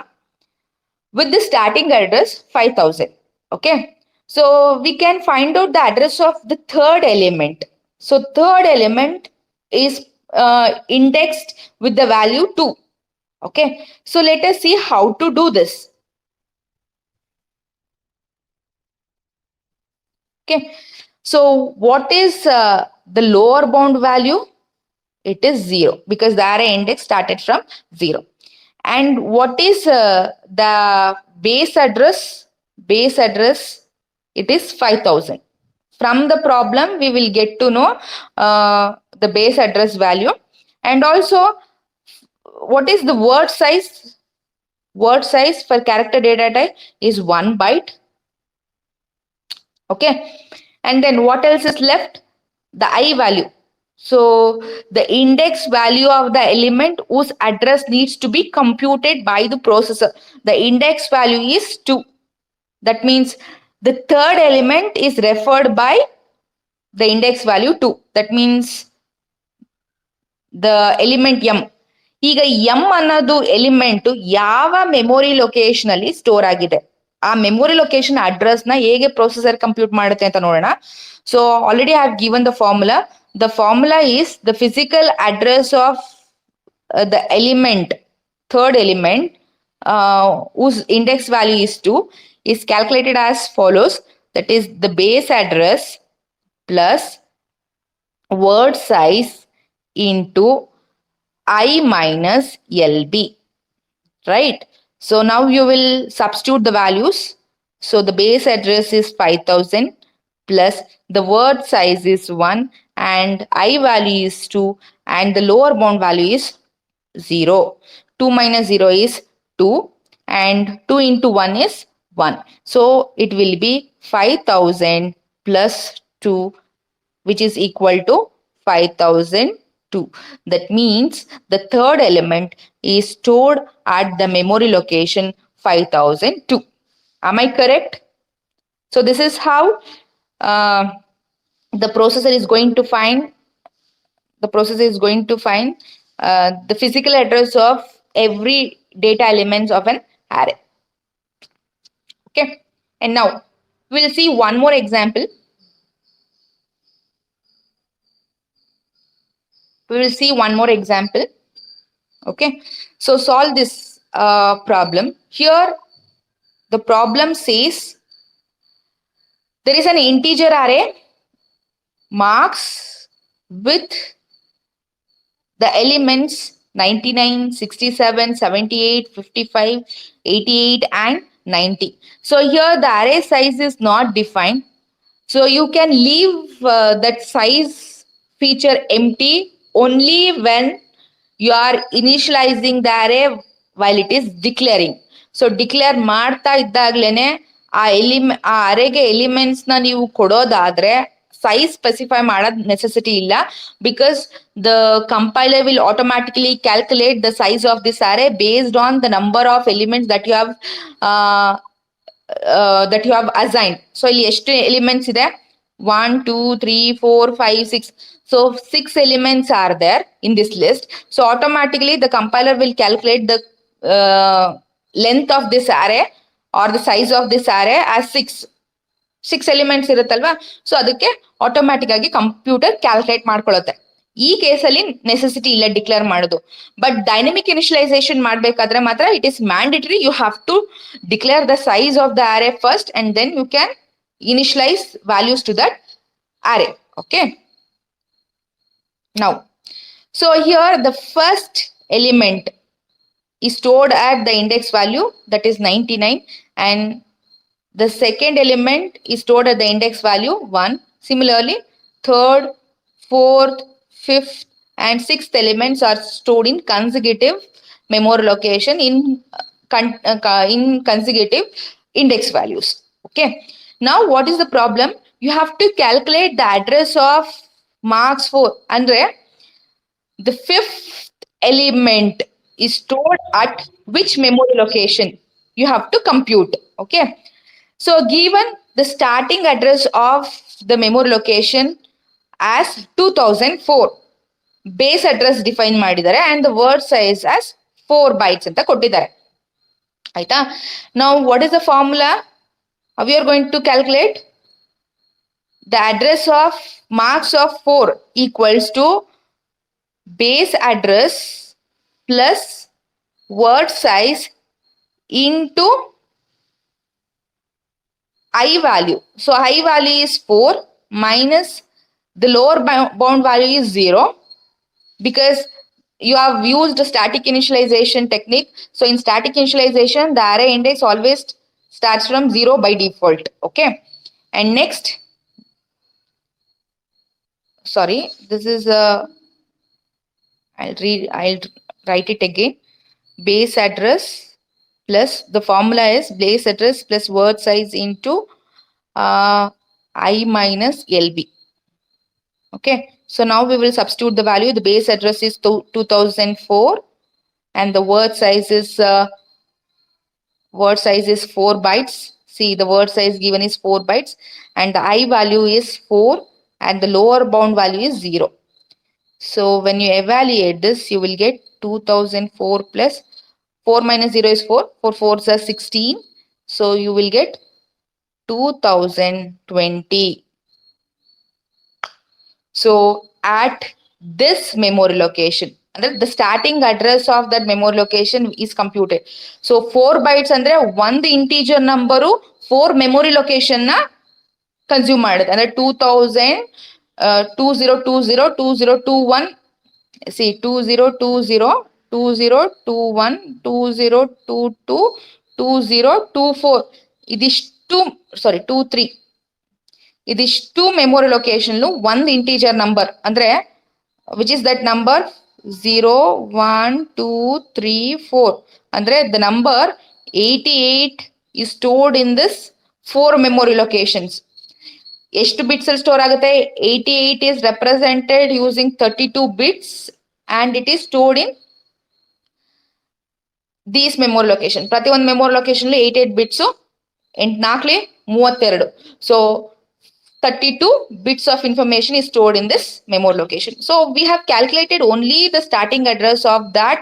with the starting address 5000. Okay, so we can find out the address of the third element. So third element is indexed with the value 2. Okay, so let us see how to do this. Okay, so what is the lower bound value? It is 0 because the array index started from 0. And what is the base address? Base address, it is 5000. From the problem, we will get to know the base address value. And also, what is the word size? Word size for character data type is 1 byte. Okay, and then what else is left? The I value. So the index value of the element whose address needs to be computed by the processor. The index value is 2. That means the third element is referred by the index value 2. That means the element M. ಈಗ M ಅನ್ನೋದು element ಯಾವ memory location ಅಲ್ಲಿ store ಆಗಿದೆ, ಆ memory location address ನ ಹೇಗೆ processor compute ಮಾಡುತ್ತೆ ಅಂತ ನೋಡೋಣ. So already I have given the formula. The formula is the physical address of the element, third element whose index value is 2 is calculated as follows. that is the base address plus word size into I minus LB, right? So now you will substitute the values. So the base address is 5000 plus the word size is 1 and I value is 2 and the lower bound value is 0. 2 minus 0 is 2 and 2 into 1 is 1. So it will be 5000 plus 2, which is equal to 5002. That means the third element is stored at the memory location 5002. Am I correct? So this is how uh, the processor is going to find the physical address of every data elements of an array. Okay, and now we'll see one more example. Okay, so solve this problem. Here the problem says there is an integer array marks with the elements 99, 67, 78, 55, 88 and 90. So here the array size is not defined. So you can leave that size feature empty only when you are initializing the array while it is declaring. So declare ಮಾಡ್ತಾ ಇದ್ದಾಗ್ಲೇನೆ ಆ ಅರೇಗೆ elements ನ ನೀವು ಕೊಡೋದಾದ್ರೆ size specify ಮಾಡೋದ್ necessity ಇಲ್ಲ, because the compiler will automatically calculate the size of this array based on the number of elements that you have assigned. So ಇಲ್ಲಿ ಎಷ್ಟು elements ಇದೆ? 1, 2, 3, 4, 5, 6. So 6 elements are there in this list. So automatically the compiler will calculate the length of this array or the size of this array as 6 elements ಇರುತ್ತಲ್ವಾ. So ಅದಕ್ಕೆ automatic ಆಗಿ computer calculate ಮಾಡ್ಕೊಳ್ಳುತ್ತೆ. ಈ ಕೇಸಲ್ಲಿ necessity ಇಲ್ಲ declare ಮಾಡೋದು. But dynamic initialization ಮಾಡಬೇಕಾದ್ರೆ ಮಾತ್ರ it is mandatory. You have to declare the size of the array first and then you can initialize values to that array. Okay, now so here the first element is stored at the index value, that is 99, and the second element is stored at the index value 1. Similarly, third, fourth, fifth and sixth elements are stored in consecutive memory location in consecutive index values. Okay, now what is the problem? You have to calculate the address of marks 4. Andre the fifth element is stored at which memory location? You have to compute. Okay, so given the starting address of the memory location as 2004, base address define ಮಾಡಿದ್ದಾರೆ and the word size as 4 bytes ಅಂತ ಕೊಟ್ಟಿದ್ದಾರೆ. ಆಯ್ತಾ? Now what is the formula? How we are going to calculate? The address of marks of 4 equals to base address plus word size into I value. So I value is 4 minus the lower bound value is 0, because you have used a static initialization technique. So in static initialization, the array index always starts from 0 by default. Okay, and next, sorry, this is I'll write it again. Base address plus the formula is base address plus word size into I minus LB. Okay, so now we will substitute the value. The base address is 2004 and the word size is 4 bytes. See, the word size given is 4 bytes and the I value is 4 and the lower bound value is 0. So when you evaluate this, you will get 2004 plus 4 minus 0 is 4. 4 4s are 16. So you will get 2020. So at this memory location, the starting address of that memory location is computed. So 4 bytes andre one integer number 4 memory location na consume ಮಾಡುತ್ತೆ. ಅಂದ್ರೆ 2000 2020 2021 C 2020 2021 2022 2024 ಇದಿಷ್ಟು ಸಾರಿ 23 ಇದಿಷ್ಟು memory location ಒಂದು integer number ಅಂದ್ರೆ which is that number 0 1 2 3 4 ಅಂದ್ರೆ the number 88 is stored in this 4 memory locations. ಎಷ್ಟು bits ಅಲ್ಲಿ store ಆಗುತ್ತೆ? 88 is represented using 32 bits and it is stored in these memory location. ಪ್ರತಿ ಒಂದು memory location 88 bits 8 4 32. So 32 bits of information is stored in this memory location. So we have calculated only the starting address of that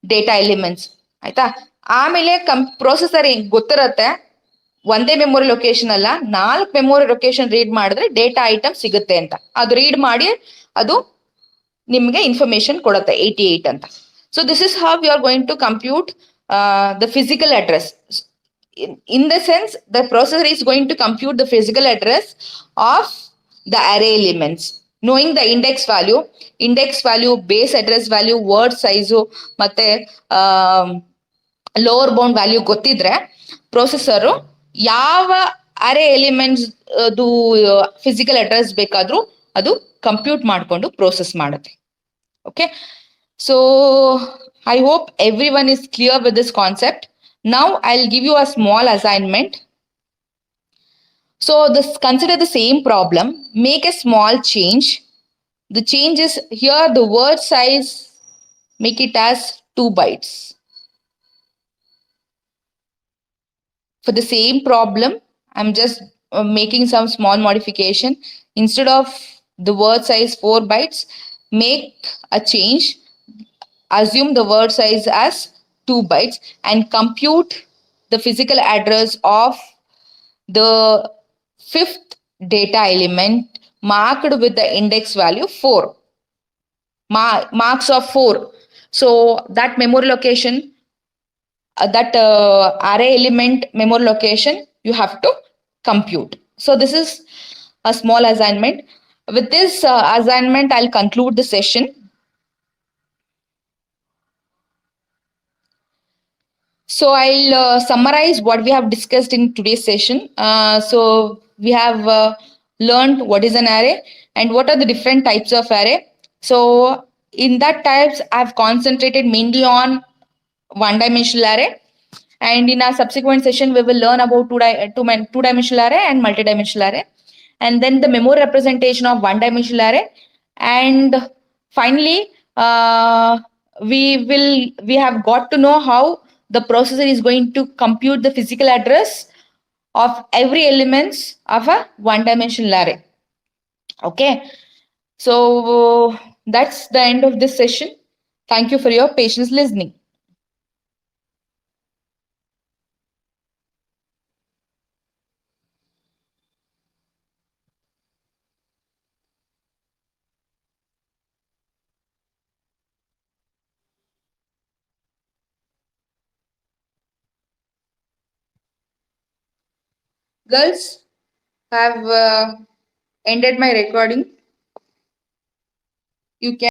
data elements. ಆಯ್ತಾ? ಆಮೇಲೆ processor ಗೊತ್ತಿರತ್ತೆ ಒಂದೇ memory location ಅಲ್ಲ 4 memory location read ಮಾಡಿದ್ರೆ data item ಸಿಗುತ್ತೆ ಅಂತ. ಅದು read ಮಾಡಿ ಅದು ನಿಮಗೆ ಇನ್ಫಾರ್ಮೇಶನ್ ಕೊಡುತ್ತೆ 88 ಅಂತ. So this is how you are going to compute the physical address. In the sense, the processor is going to compute the physical address of the array elements, knowing the index value, base address value, word size, ಮತ್ತೆ lower bound value ಗೊತ್ತಿದ್ರೆ processor ಯಾವ ಅರೇ elements ಅದು physical address ಬೇಕಾದ್ರೂ ಅದು compute ಮಾಡಿಕೊಂಡು process ಮಾಡುತ್ತೆ. Okay, so I hope every one is clear with this concept. Now I'll give you a small assignment. So this consider the same problem, make a small change. The change is here the word size, make it as 2 bytes. For the same problem, I'm just making some small modification. Instead of the word size 4 bytes, make a change. Assume the word size as 2 bytes and compute the physical address of the 5th data element marked with the index value 4. Marks of 4. So that memory location, that array element memory location, you have to compute. So this is a small assignment. With this assignment, I'll conclude the session. So I'll summarize what we have discussed in today's session. So we have learned what is an array and what are the different types of array. So in that types, I've concentrated mainly on one-dimensional array. And in our subsequent session, we will learn about two-dimensional array and multi-dimensional array. And then the memory representation of one-dimensional array. And finally, we have got to know how the processor is going to compute the physical address of every elements of a one-dimensional array. Okay, so that's the end of this session. Thank you for your patience listening. Girls, have ended my recording. You can